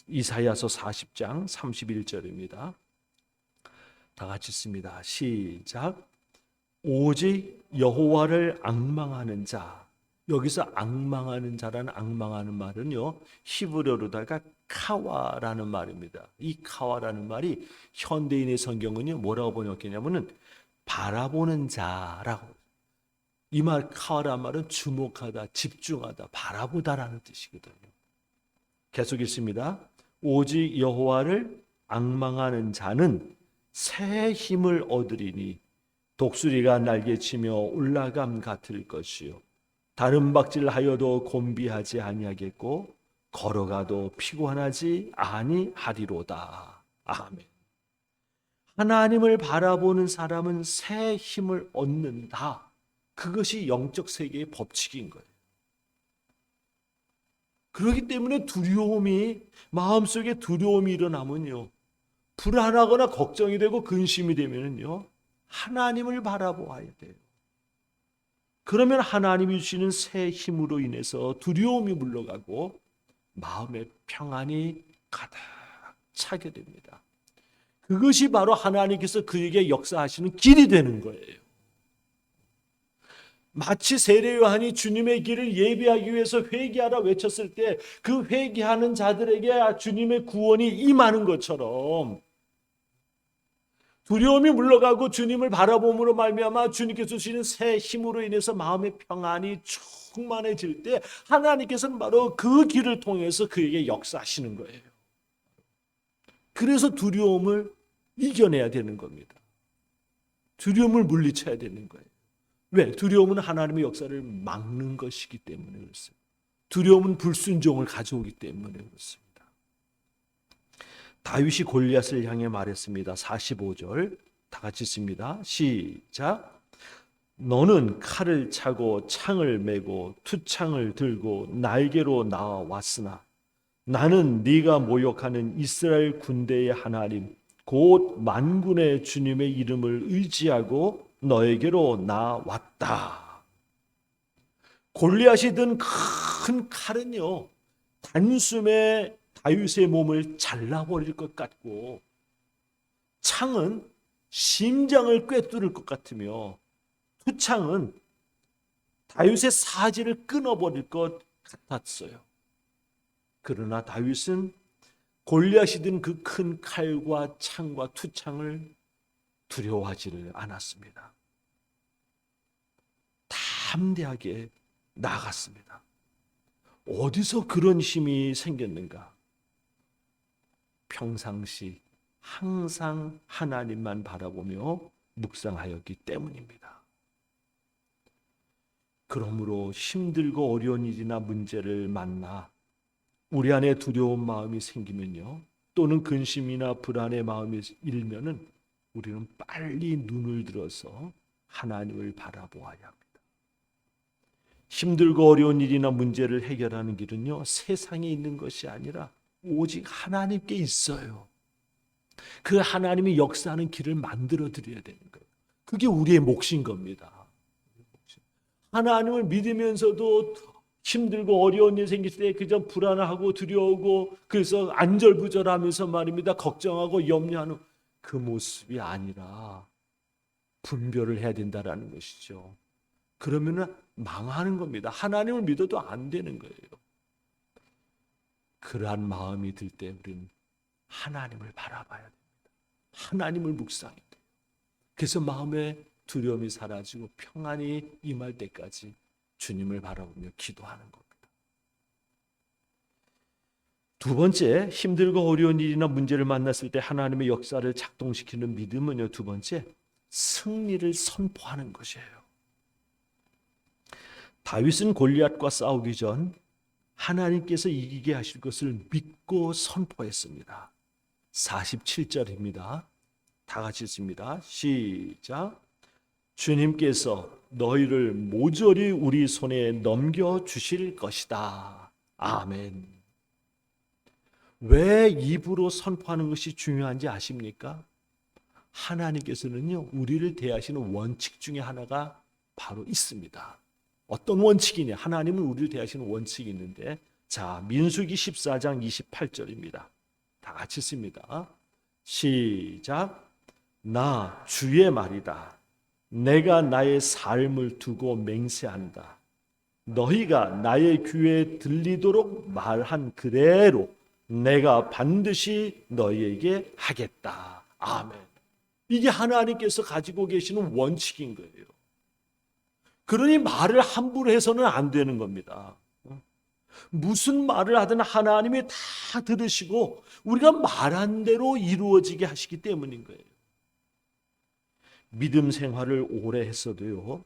이사야서 40장 31절입니다. 다 같이 씁니다. 시작. 오직 여호와를 앙망하는 자. 여기서 앙망하는 자라는 앙망하는 말은요, 히브리어로다가 카와라는 말입니다. 이 카와라는 말이 현대인의 성경은요 뭐라고 번역했냐면은 바라보는 자라고. 이 말 카와라는 말은 주목하다, 집중하다, 바라보다라는 뜻이거든요. 계속 읽습니다. 오직 여호와를 앙망하는 자는 새 힘을 얻으리니 독수리가 날개치며 올라감 같을 것이요 다른 박질하여도 곤비하지 아니하겠고 걸어가도 피곤하지 아니하리로다. 아멘. 하나님을 바라보는 사람은 새 힘을 얻는다. 그것이 영적 세계의 법칙인 거예요. 그렇기 때문에 두려움이, 마음속에 두려움이 일어나면요, 불안하거나 걱정이 되고 근심이 되면요, 하나님을 바라보아야 돼요. 그러면 하나님이 주시는 새 힘으로 인해서 두려움이 물러가고 마음의 평안이 가득 차게 됩니다. 그것이 바로 하나님께서 그에게 역사하시는 길이 되는 거예요. 마치 세례 요한이 주님의 길을 예비하기 위해서 회개하라 외쳤을 때 그 회개하는 자들에게 주님의 구원이 임하는 것처럼 두려움이 물러가고 주님을 바라봄으로 말미암아 주님께서 주시는 새 힘으로 인해서 마음의 평안이 충만해질 때 하나님께서는 바로 그 길을 통해서 그에게 역사하시는 거예요. 그래서 두려움을 이겨내야 되는 겁니다. 두려움을 물리쳐야 되는 거예요. 왜? 두려움은 하나님의 역사를 막는 것이기 때문에 그렇습니다. 두려움은 불순종을 가져오기 때문에 그렇습니다. 다윗이 골리앗을 향해 말했습니다. 45절 다 같이 씁니다. 시작. 너는 칼을 차고 창을 메고 투창을 들고 날개로 나와왔으나 나는 네가 모욕하는 이스라엘 군대의 하나님 곧 만군의 주님의 이름을 의지하고 너에게로 나왔다. 골리앗이 든 큰 칼은요, 단숨에 다윗의 몸을 잘라버릴 것 같고 창은 심장을 꿰뚫을 것 같으며 투창은 다윗의 사지를 끊어버릴 것 같았어요. 그러나 다윗은 골리앗이 든 그 큰 칼과 창과 투창을 두려워하지를 않았습니다. 담대하게 나갔습니다. 어디서 그런 힘이 생겼는가? 평상시 항상 하나님만 바라보며 묵상하였기 때문입니다. 그러므로 힘들고 어려운 일이나 문제를 만나 우리 안에 두려운 마음이 생기면요, 또는 근심이나 불안의 마음이 일면은 우리는 빨리 눈을 들어서 하나님을 바라보아야 합니다. 힘들고 어려운 일이나 문제를 해결하는 길은요, 세상에 있는 것이 아니라 오직 하나님께 있어요. 그 하나님이 역사하는 길을 만들어 드려야 되는 거예요. 그게 우리의 몫인 겁니다. 하나님을 믿으면서도 힘들고 어려운 일 생길 때 그저 불안하고 두려우고 그래서 안절부절하면서 말입니다. 걱정하고 염려하는 그 모습이 아니라 분별을 해야 된다라는 것이죠. 그러면은 망하는 겁니다. 하나님을 믿어도 안 되는 거예요. 그러한 마음이 들 때 우리는 하나님을 바라봐야 됩니다. 하나님을 묵상해야 돼요. 그래서 마음의 두려움이 사라지고 평안이 임할 때까지 주님을 바라보며 기도하는 겁니다. 두 번째, 힘들고 어려운 일이나 문제를 만났을 때 하나님의 역사를 작동시키는 믿음은요, 두 번째, 승리를 선포하는 것이에요. 다윗은 골리앗과 싸우기 전 하나님께서 이기게 하실 것을 믿고 선포했습니다. 47절입니다. 다 같이 읽습니다. 시작. 주님께서 너희를 모조리 우리 손에 넘겨주실 것이다. 아멘. 왜 입으로 선포하는 것이 중요한지 아십니까? 하나님께서는요, 우리를 대하시는 원칙 중에 하나가 바로 있습니다. 어떤 원칙이냐? 하나님은 우리를 대하시는 원칙이 있는데, 자, 민수기 14장 28절입니다. 다 같이 씁니다. 시작. 나 주의 말이다. 내가 나의 삶을 두고 맹세한다. 너희가 나의 귀에 들리도록 말한 그대로 내가 반드시 너희에게 하겠다. 아멘. 이게 하나님께서 가지고 계시는 원칙인 거예요. 그러니 말을 함부로 해서는 안 되는 겁니다. 무슨 말을 하든 하나님이 다 들으시고 우리가 말한 대로 이루어지게 하시기 때문인 거예요. 믿음 생활을 오래 했어도요,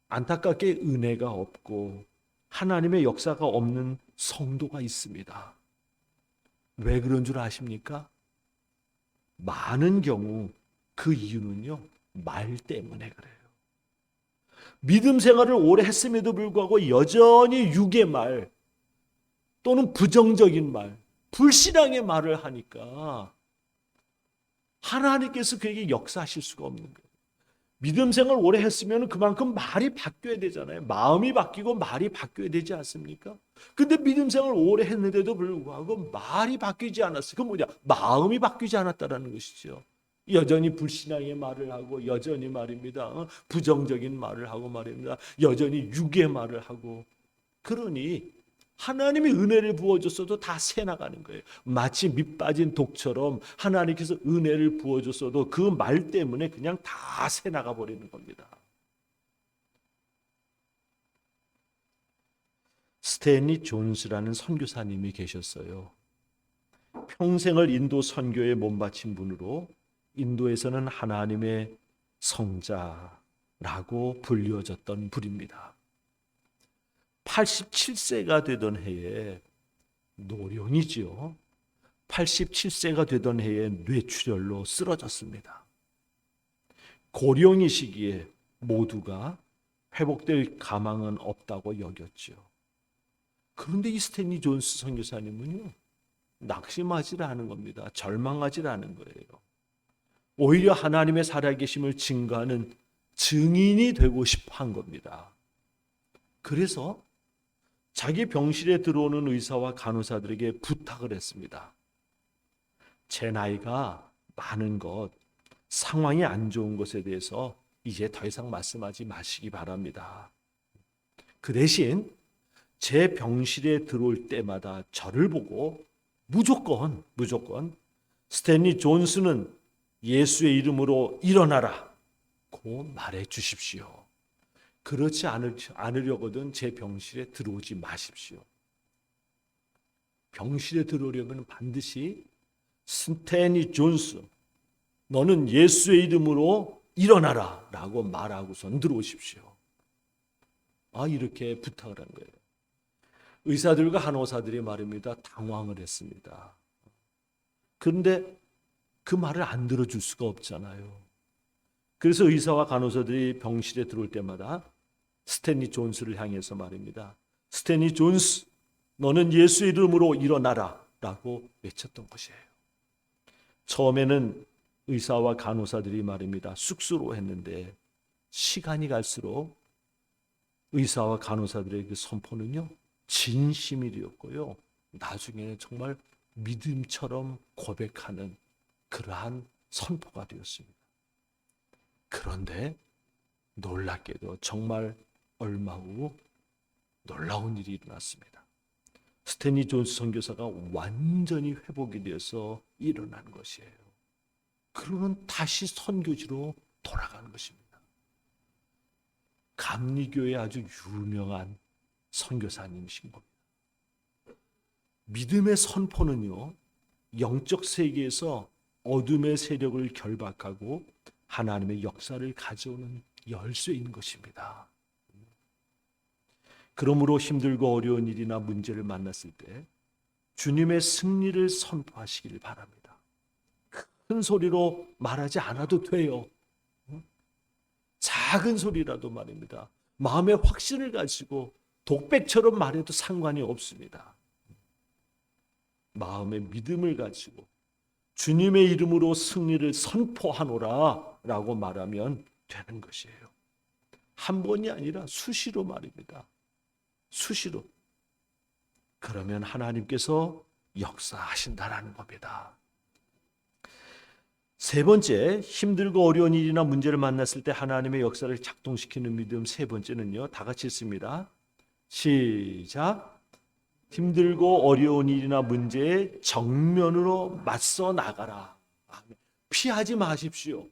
안타깝게 은혜가 없고 하나님의 역사가 없는 성도가 있습니다. 왜 그런 줄 아십니까? 많은 경우 그 이유는요, 말 때문에 그래요. 믿음 생활을 오래 했음에도 불구하고 여전히 육의 말 또는 부정적인 말, 불신앙의 말을 하니까 하나님께서 그에게 역사하실 수가 없는 거예요. 믿음 생활을 오래 했으면 그만큼 말이 바뀌어야 되잖아요. 마음이 바뀌고 말이 바뀌어야 되지 않습니까? 근데 믿음 생활을 오래 했는데도 불구하고 말이 바뀌지 않았어요. 그건 뭐냐? 마음이 바뀌지 않았다라는 것이죠. 여전히 불신앙의 말을 하고 여전히 말입니다. 부정적인 말을 하고 말입니다. 여전히 육의 말을 하고. 그러니 하나님이 은혜를 부어줬어도 다 새나가는 거예요. 마치 밑 빠진 독처럼 하나님께서 은혜를 부어줬어도 그 말 때문에 그냥 다 새나가 버리는 겁니다. 스탠리 존스라는 선교사님이 계셨어요. 평생을 인도 선교에 몸바친 분으로 인도에서는 하나님의 성자라고 불려졌던 분입니다. 87세가 되던 해에 노령이지요. 87세가 되던 해에 뇌출혈로 쓰러졌습니다. 고령의 시기에 모두가 회복될 가망은 없다고 여겼죠. 그런데 이 스탠리 존스 선교사님은요, 낙심하지 않은 겁니다. 절망하지 않은 거예요. 오히려 하나님의 살아계심을 증거하는 증인이 되고 싶어 한 겁니다. 그래서 자기 병실에 들어오는 의사와 간호사들에게 부탁을 했습니다. 제 나이가 많은 것, 상황이 안 좋은 것에 대해서 이제 더 이상 말씀하지 마시기 바랍니다. 그 대신 제 병실에 들어올 때마다 저를 보고 무조건 스탠리 존스는 예수의 이름으로 일어나라 고 말해 주십시오. 그렇지 않으려거든 제 병실에 들어오지 마십시오. 병실에 들어오려면 반드시 스탠리 존스, 너는 예수의 이름으로 일어나라 라고 말하고선 들어오십시오. 이렇게 부탁을 한 거예요. 의사들과 간호사들이 말입니다. 당황을 했습니다. 그런데 그 말을 안 들어줄 수가 없잖아요. 그래서 의사와 간호사들이 병실에 들어올 때마다 스탠리 존스를 향해서 말입니다. 스탠리 존스, 너는 예수의 이름으로 일어나라 라고 외쳤던 것이에요. 처음에는 의사와 간호사들이 말입니다. 쑥스러워했는데 시간이 갈수록 의사와 간호사들의 그 선포는요, 진심이 되었고요. 나중에는 정말 믿음처럼 고백하는 그러한 선포가 되었습니다. 그런데 놀랍게도 정말 얼마 후 놀라운 일이 일어났습니다. 스탠리 존스 선교사가 완전히 회복이 되어서 일어난 것이에요. 그러고는 다시 선교지로 돌아가는 것입니다. 감리교의 아주 유명한 선교사님이신 겁니다. 믿음의 선포는요, 영적 세계에서 어둠의 세력을 결박하고 하나님의 역사를 가져오는 열쇠인 것입니다. 그러므로 힘들고 어려운 일이나 문제를 만났을 때 주님의 승리를 선포하시길 바랍니다. 큰 소리로 말하지 않아도 돼요. 작은 소리라도 말입니다. 마음의 확신을 가지고 독백처럼 말해도 상관이 없습니다. 마음의 믿음을 가지고 주님의 이름으로 승리를 선포하노라 라고 말하면 되는 것이에요. 한 번이 아니라 수시로 말입니다. 수시로. 그러면 하나님께서 역사하신다라는 겁니다. 세 번째, 힘들고 어려운 일이나 문제를 만났을 때 하나님의 역사를 작동시키는 믿음. 세 번째는요, 다 같이 읽습니다. 시작. 힘들고 어려운 일이나 문제에 정면으로 맞서 나가라. 피하지 마십시오.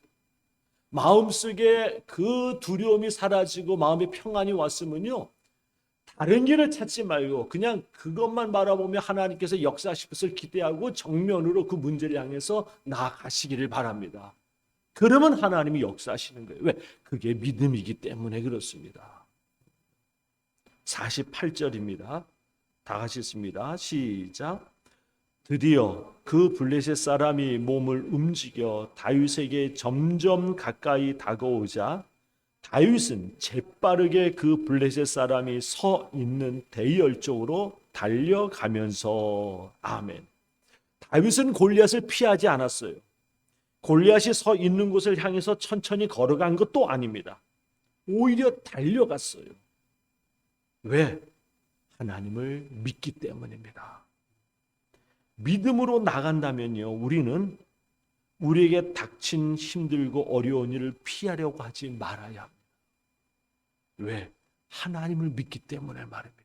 마음속에 그 두려움이 사라지고 마음의 평안이 왔으면요, 다른 길을 찾지 말고 그냥 그것만 바라보며 하나님께서 역사하실 것을 기대하고 정면으로 그 문제를 향해서 나아가시기를 바랍니다. 그러면 하나님이 역사하시는 거예요. 왜? 그게 믿음이기 때문에 그렇습니다. 48절입니다. 다 같이 읽습니다. 시작. 드디어 그 블레셋 사람이 몸을 움직여 다윗에게 점점 가까이 다가오자 다윗은 재빠르게 그 블레셋 사람이 서 있는 대열 쪽으로 달려가면서 아멘. 다윗은 골리앗을 피하지 않았어요. 골리앗이 서 있는 곳을 향해서 천천히 걸어간 것도 아닙니다. 오히려 달려갔어요. 왜? 하나님을 믿기 때문입니다. 믿음으로 나간다면요, 우리는 우리에게 닥친 힘들고 어려운 일을 피하려고 하지 말아야 합니다. 왜? 하나님을 믿기 때문에 말입니다.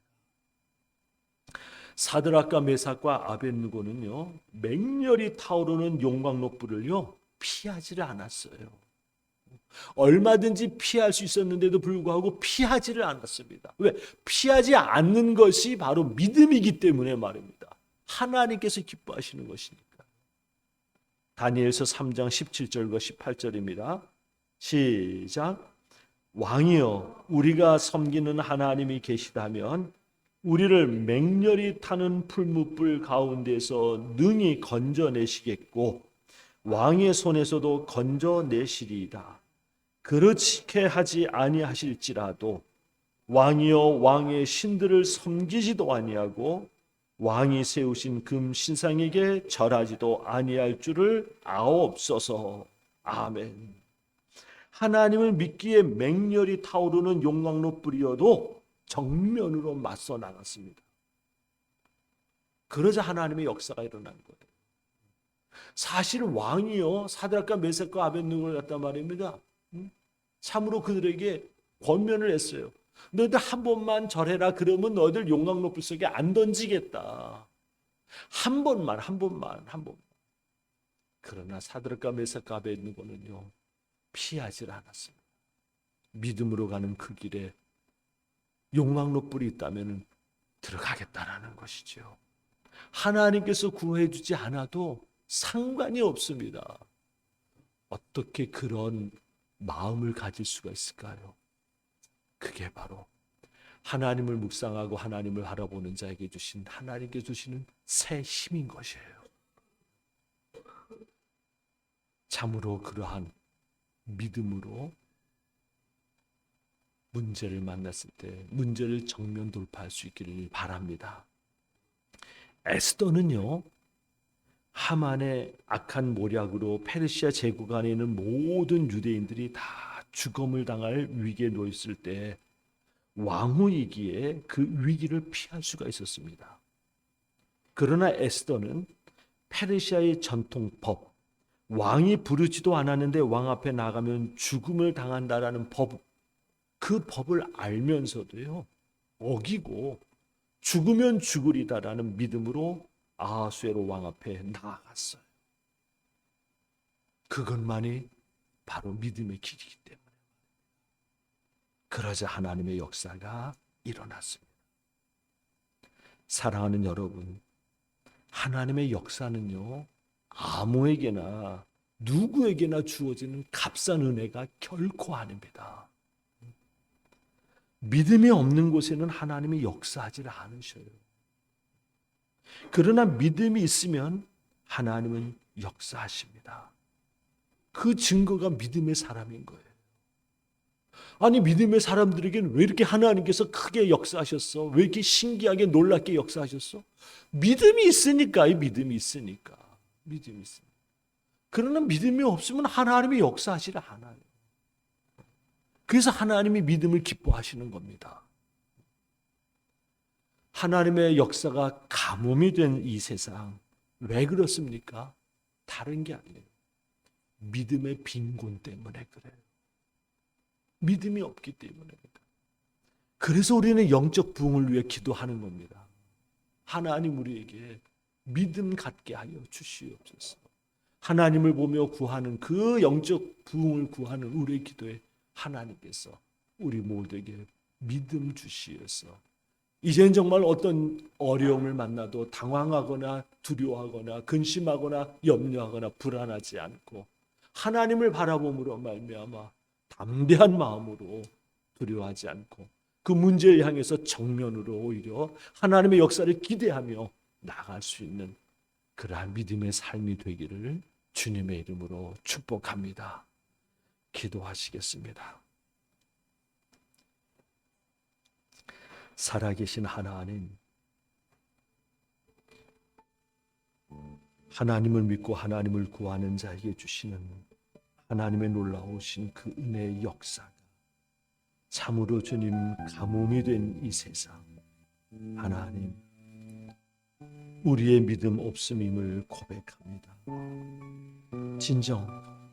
사드락과 메삭과 아벳느고는요, 맹렬히 타오르는 용광로 불을요 피하지를 않았어요. 얼마든지 피할 수 있었는데도 불구하고 피하지를 않았습니다. 왜? 피하지 않는 것이 바로 믿음이기 때문에 말입니다. 하나님께서 기뻐하시는 것이니까. 다니엘서 3장 17절과 18절입니다. 시작. 왕이여, 우리가 섬기는 하나님이 계시다면 우리를 맹렬히 타는 풀무불 가운데서 능히 건져내시겠고 왕의 손에서도 건져내시리이다. 그렇게 하지 아니하실지라도 왕이여, 왕의 신들을 섬기지도 아니하고 왕이 세우신 금 신상에게 절하지도 아니할 줄을 아옵소서. 아멘. 하나님을 믿기에 맹렬히 타오르는 용광로 불이어도 정면으로 맞서 나갔습니다. 그러자 하나님의 역사가 일어난 거예요. 사실 왕이요, 사드락과 메삭과 아벳느고를 갖다 말입니다. 참으로 그들에게 권면을 했어요. 너희들 한 번만 절해라. 그러면 너희들 용광로불 속에 안 던지겠다. 한 번만. 그러나 사드락과 메삭과 아벳느고는요, 피하질 않았습니다. 믿음으로 가는 그 길에 용광로불이 있다면 들어가겠다라는 것이죠. 하나님께서 구해주지 않아도 상관이 없습니다. 어떻게 그런 마음을 가질 수가 있을까요? 그게 바로 하나님을 묵상하고 하나님을 바라보는 자에게 주신, 하나님께 주시는 새 힘인 것이에요. 참으로 그러한 믿음으로 문제를 만났을 때 문제를 정면 돌파할 수 있기를 바랍니다. 에스더는요, 하만의 악한 모략으로 페르시아 제국 안에 있는 모든 유대인들이 다 죽음을 당할 위기에 놓였을 때 왕후이기에 그 위기를 피할 수가 있었습니다. 그러나 에스더는 페르시아의 전통법, 왕이 부르지도 않았는데 왕 앞에 나가면 죽음을 당한다라는 법, 그 법을 알면서도요, 어기고 죽으면 죽으리다라는 믿음으로 아하수에로 왕 앞에 나아갔어요. 그것만이 바로 믿음의 길이기 때문에 그러자 하나님의 역사가 일어났습니다. 사랑하는 여러분, 하나님의 역사는요, 아무에게나 누구에게나 주어지는 값싼 은혜가 결코 아닙니다. 믿음이 없는 곳에는 하나님이 역사하지 않으셔요. 그러나 믿음이 있으면 하나님은 역사하십니다. 그 증거가 믿음의 사람인 거예요. 아니, 믿음의 사람들에게는 왜 이렇게 하나님께서 크게 역사하셨어? 왜 이렇게 신기하게 놀랍게 역사하셨어? 믿음이 있으니까. 믿음이 있으니까. 그러나 믿음이 없으면 하나님이 역사하지를 않아요. 그래서 하나님이 믿음을 기뻐하시는 겁니다. 하나님의 역사가 가뭄이 된 이 세상, 왜 그렇습니까? 다른 게 아니에요. 믿음의 빈곤 때문에 그래요. 믿음이 없기 때문에. 그래서 우리는 영적 부흥을 위해 기도하는 겁니다. 하나님, 우리에게 믿음 갖게 하여 주시옵소서. 하나님을 보며 구하는 그 영적 부흥을 구하는 우리의 기도에 하나님께서 우리 모두에게 믿음 주시어서 이제는 정말 어떤 어려움을 만나도 당황하거나 두려워하거나 근심하거나 염려하거나 불안하지 않고 하나님을 바라봄으로 말미암아 담대한 마음으로 두려워하지 않고 그 문제를 향해서 정면으로 오히려 하나님의 역사를 기대하며 나아갈 수 있는 그러한 믿음의 삶이 되기를 주님의 이름으로 축복합니다. 기도하시겠습니다. 살아계신 하나님, 하나님을 믿고 하나님을 구하는 자에게 주시는 하나님의 놀라우신 그 은혜의 역사가 참으로 주님 가뭄이 된 이 세상, 하나님, 우리의 믿음 없음임을 고백합니다. 진정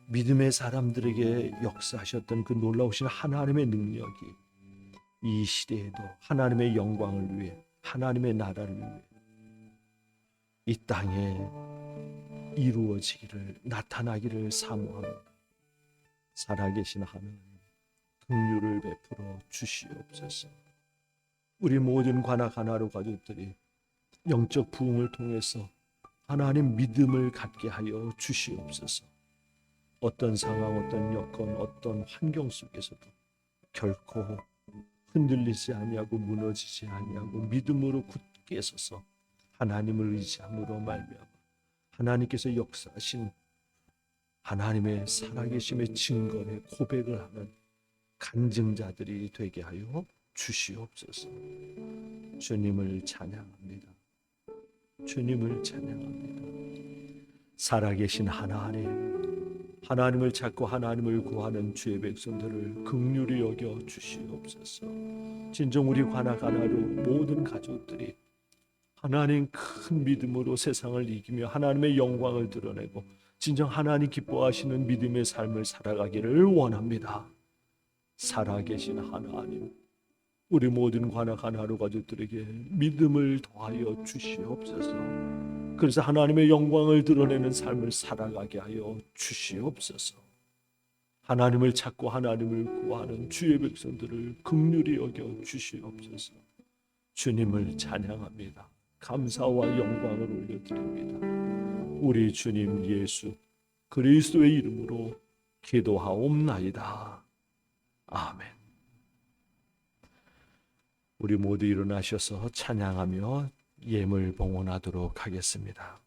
믿음의 사람들에게 역사하셨던 그 놀라우신 하나님의 능력이 이 시대에도 하나님의 영광을 위해, 하나님의 나라를 위해 이 땅에 이루어지기를, 나타나기를 사모합니다. 살아계신 하나님, 긍휼을 베풀어 주시옵소서. 우리 모든 관악 하나로 가족들이 영적 부흥을 통해서 하나님 믿음을 갖게 하여 주시옵소서. 어떤 상황, 어떤 여건, 어떤 환경 속에서도 결코 흔들리지 아니하고 무너지지 아니하고 믿음으로 굳게 서서 하나님을 의지함으로 말미암아 하나님께서 역사하신 하나님의 살아계심의 증거에 고백을 하는 간증자들이 되게 하여 주시옵소서. 주님을 찬양합니다. 주님을 찬양합니다. 살아계신 하나님, 하나님을 찾고 하나님을 구하는 주의 백성들을 긍휼히 여겨 주시옵소서. 진정 우리 관악 하나로 모든 가족들이 하나님 큰 믿음으로 세상을 이기며 하나님의 영광을 드러내고 진정 하나님 기뻐하시는 믿음의 삶을 살아가기를 원합니다. 살아계신 하나님, 우리 모든 관악한 하루 가족들에게 믿음을 더하여 주시옵소서. 그래서 하나님의 영광을 드러내는 삶을 살아가게 하여 주시옵소서. 하나님을 찾고 하나님을 구하는 주의 백성들을 긍휼히 여겨 주시옵소서. 주님을 찬양합니다. 감사와 영광을 올려드립니다. 우리 주님 예수 그리스도의 이름으로 기도하옵나이다. 아멘. 우리 모두 일어나셔서 찬양하며 예물 봉헌하도록 하겠습니다.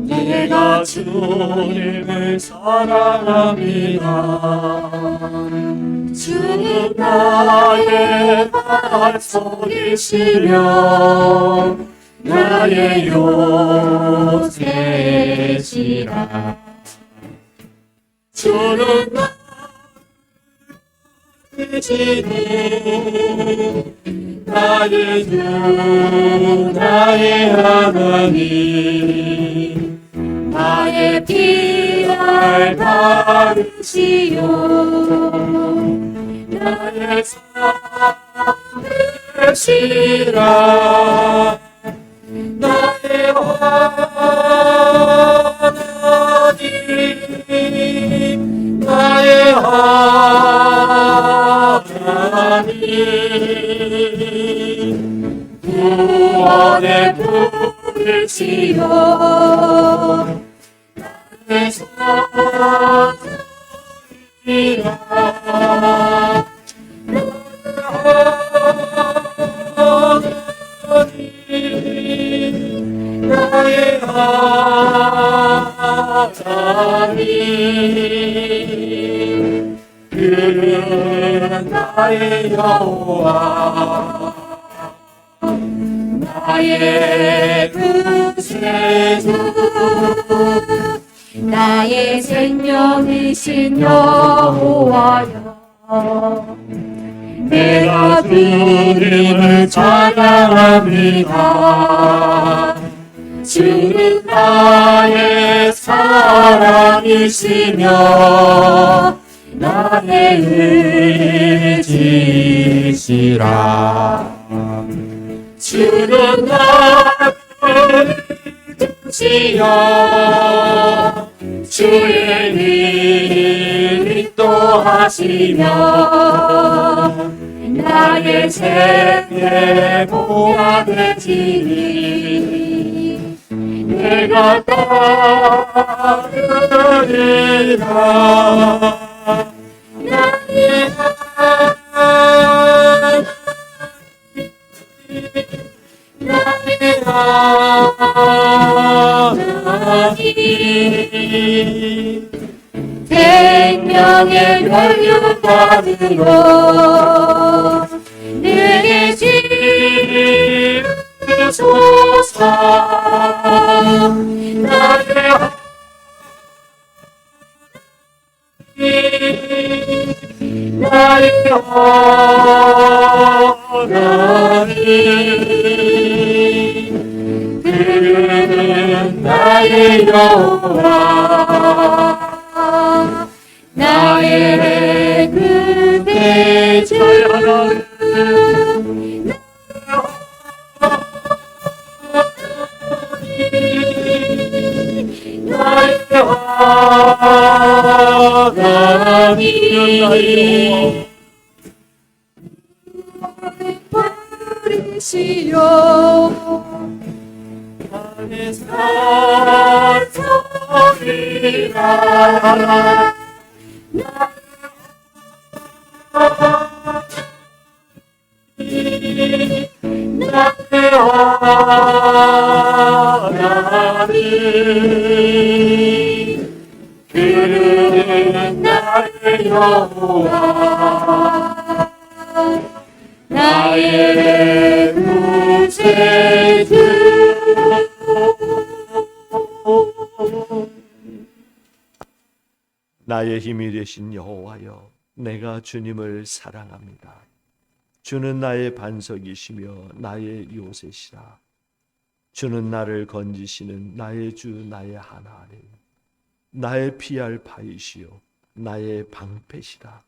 내가 주님을 사랑합니다. 주는 나의 발소리시며 나의 요새시라. 주는 나의 지니 나의 주 나의 하나님 나의 피할 바르시오 나의 사르시라 나의 하나님 나의 하나님 구원의 부르시오 나의 사랑이라 나의 하나님 그는 나의 여호와 나의 구세주 나의 생명이신 여호와여 내가 주님을 찬양합니다. 주는 나의 사랑이시며 나의 의지시라. 주는 나를 주시어 주의 일 인도하시며 나의 생애 보아되지니 내가 따르리라. 나의 나의 하나님 생명의 멸류관으로 내게 지으소서. 나의 하나님 나의 하나님 그는 나의 여호와 나의 구세주 나의 하나님 버리시오 나의 산소리라 나의 하나님 그는 나의 여호와 나의 구세주 나의 힘이 되신 여호와여, 내가 주님을 사랑합니다. 주는 나의 반석이시며 나의 요새시라. 주는 나를 건지시는 나의 주, 나의 하나님, 나의 피할 바이시요 나의 방패시라.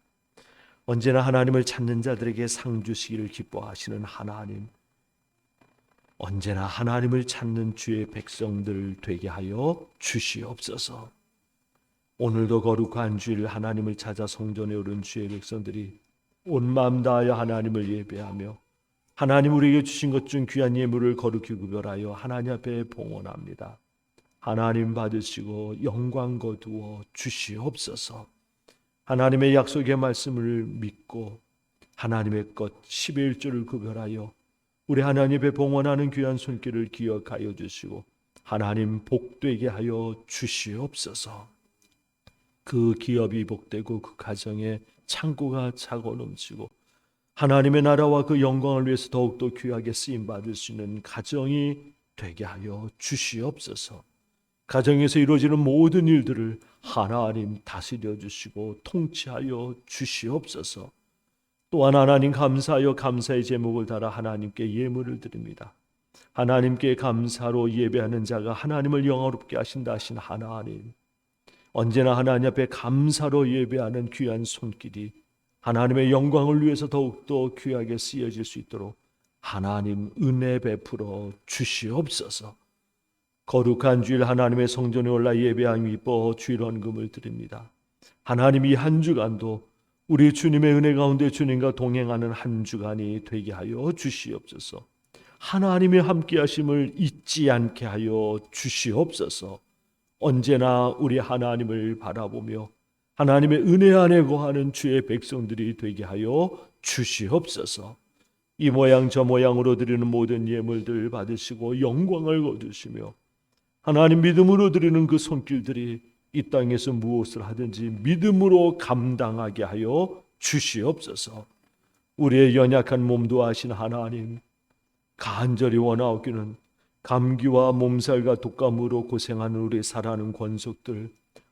언제나 하나님을 찾는 자들에게 상 주시기를 기뻐하시는 하나님, 언제나 하나님을 찾는 주의 백성들 되게 하여 주시옵소서. 오늘도 거룩한 주일 하나님을 찾아 성전에 오른 주의 백성들이 온 마음 다하여 하나님을 예배하며 하나님 우리에게 주신 것 중 귀한 예물을 거룩히 구별하여 하나님 앞에 봉헌합니다. 하나님 받으시고 영광 거두어 주시옵소서. 하나님의 약속의 말씀을 믿고 하나님의 것 11조를 구별하여 우리 하나님 앞에 봉헌하는 귀한 손길을 기억하여 주시고 하나님 복되게 하여 주시옵소서. 그 기업이 복되고 그 가정에 창고가 차고 넘치고 하나님의 나라와 그 영광을 위해서 더욱더 귀하게 쓰임받을 수 있는 가정이 되게 하여 주시옵소서. 가정에서 이루어지는 모든 일들을 하나님 다스려 주시고 통치하여 주시옵소서. 또한 하나님 감사하여 감사의 제목을 달아 하나님께 예물을 드립니다. 하나님께 감사로 예배하는 자가 하나님을 영화롭게 하신다 하신 하나님, 언제나 하나님 앞에 감사로 예배하는 귀한 손길이 하나님의 영광을 위해서 더욱더 귀하게 쓰여질 수 있도록 하나님 은혜 베풀어 주시옵소서. 거룩한 주일 하나님의 성전에 올라 예배하며 이뻐 주일 헌금을 드립니다. 하나님 이 한 주간도 우리 주님의 은혜 가운데 주님과 동행하는 한 주간이 되게 하여 주시옵소서. 하나님의 함께하심을 잊지 않게 하여 주시옵소서. 언제나 우리 하나님을 바라보며 하나님의 은혜 안에 거하는 주의 백성들이 되게 하여 주시옵소서. 이 모양 저 모양으로 드리는 모든 예물들 받으시고 영광을 거두시며 하나님 믿음으로 드리는 그 손길들이 이 땅에서 무엇을 하든지 믿음으로 감당하게 하여 주시옵소서. 우리의 연약한 몸도 아신 하나님, 간절히 원하옵기는 감기와 몸살과 독감으로 고생하는 우리 사랑하는 권속들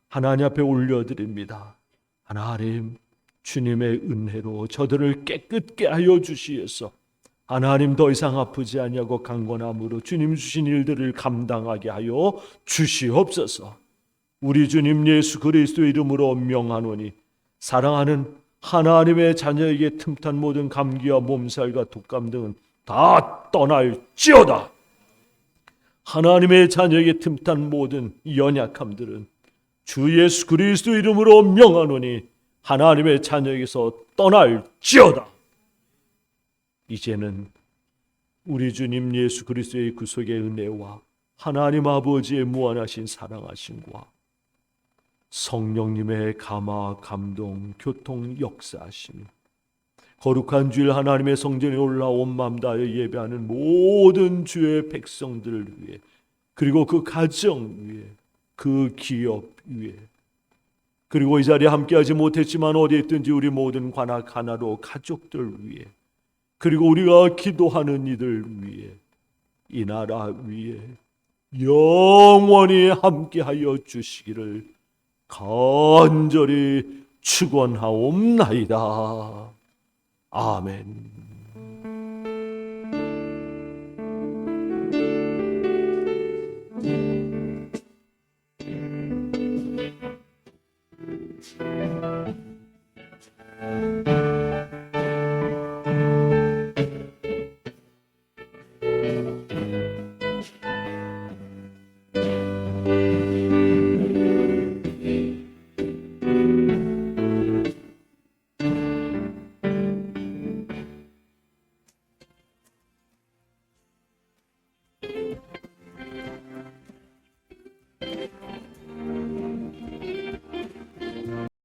하나님 앞에 올려드립니다. 하나님, 주님의 은혜로 저들을 깨끗게 하여 주시옵소서. 하나님 더 이상 아프지 아니하고 강건함으로 주님 주신 일들을 감당하게 하여 주시옵소서. 우리 주님 예수 그리스도의 이름으로 명하노니 사랑하는 하나님의 자녀에게 틈탄 모든 감기와 몸살과 독감 등은 다 떠날지어다. 하나님의 자녀에게 틈탄 모든 연약함들은 주 예수 그리스도 이름으로 명하노니 하나님의 자녀에게서 떠날지어다. 이제는 우리 주님 예수 그리스도의 구속의 은혜와 하나님 아버지의 무한하신 사랑하심과 성령님의 감화, 감동, 교통, 역사하심, 거룩한 주일 하나님의 성전에 올라온 마음 다하여 예배하는 모든 주의 백성들을 위해, 그리고 그 가정 위에, 그 기업 위에, 그리고 이 자리에 함께하지 못했지만 어디에 있든지 우리 모든 관악 하나로 가족들 위에, 그리고 우리가 기도하는 이들 위에, 이 나라 위에 영원히 함께하여 주시기를 간절히 축원하옵나이다. 아멘.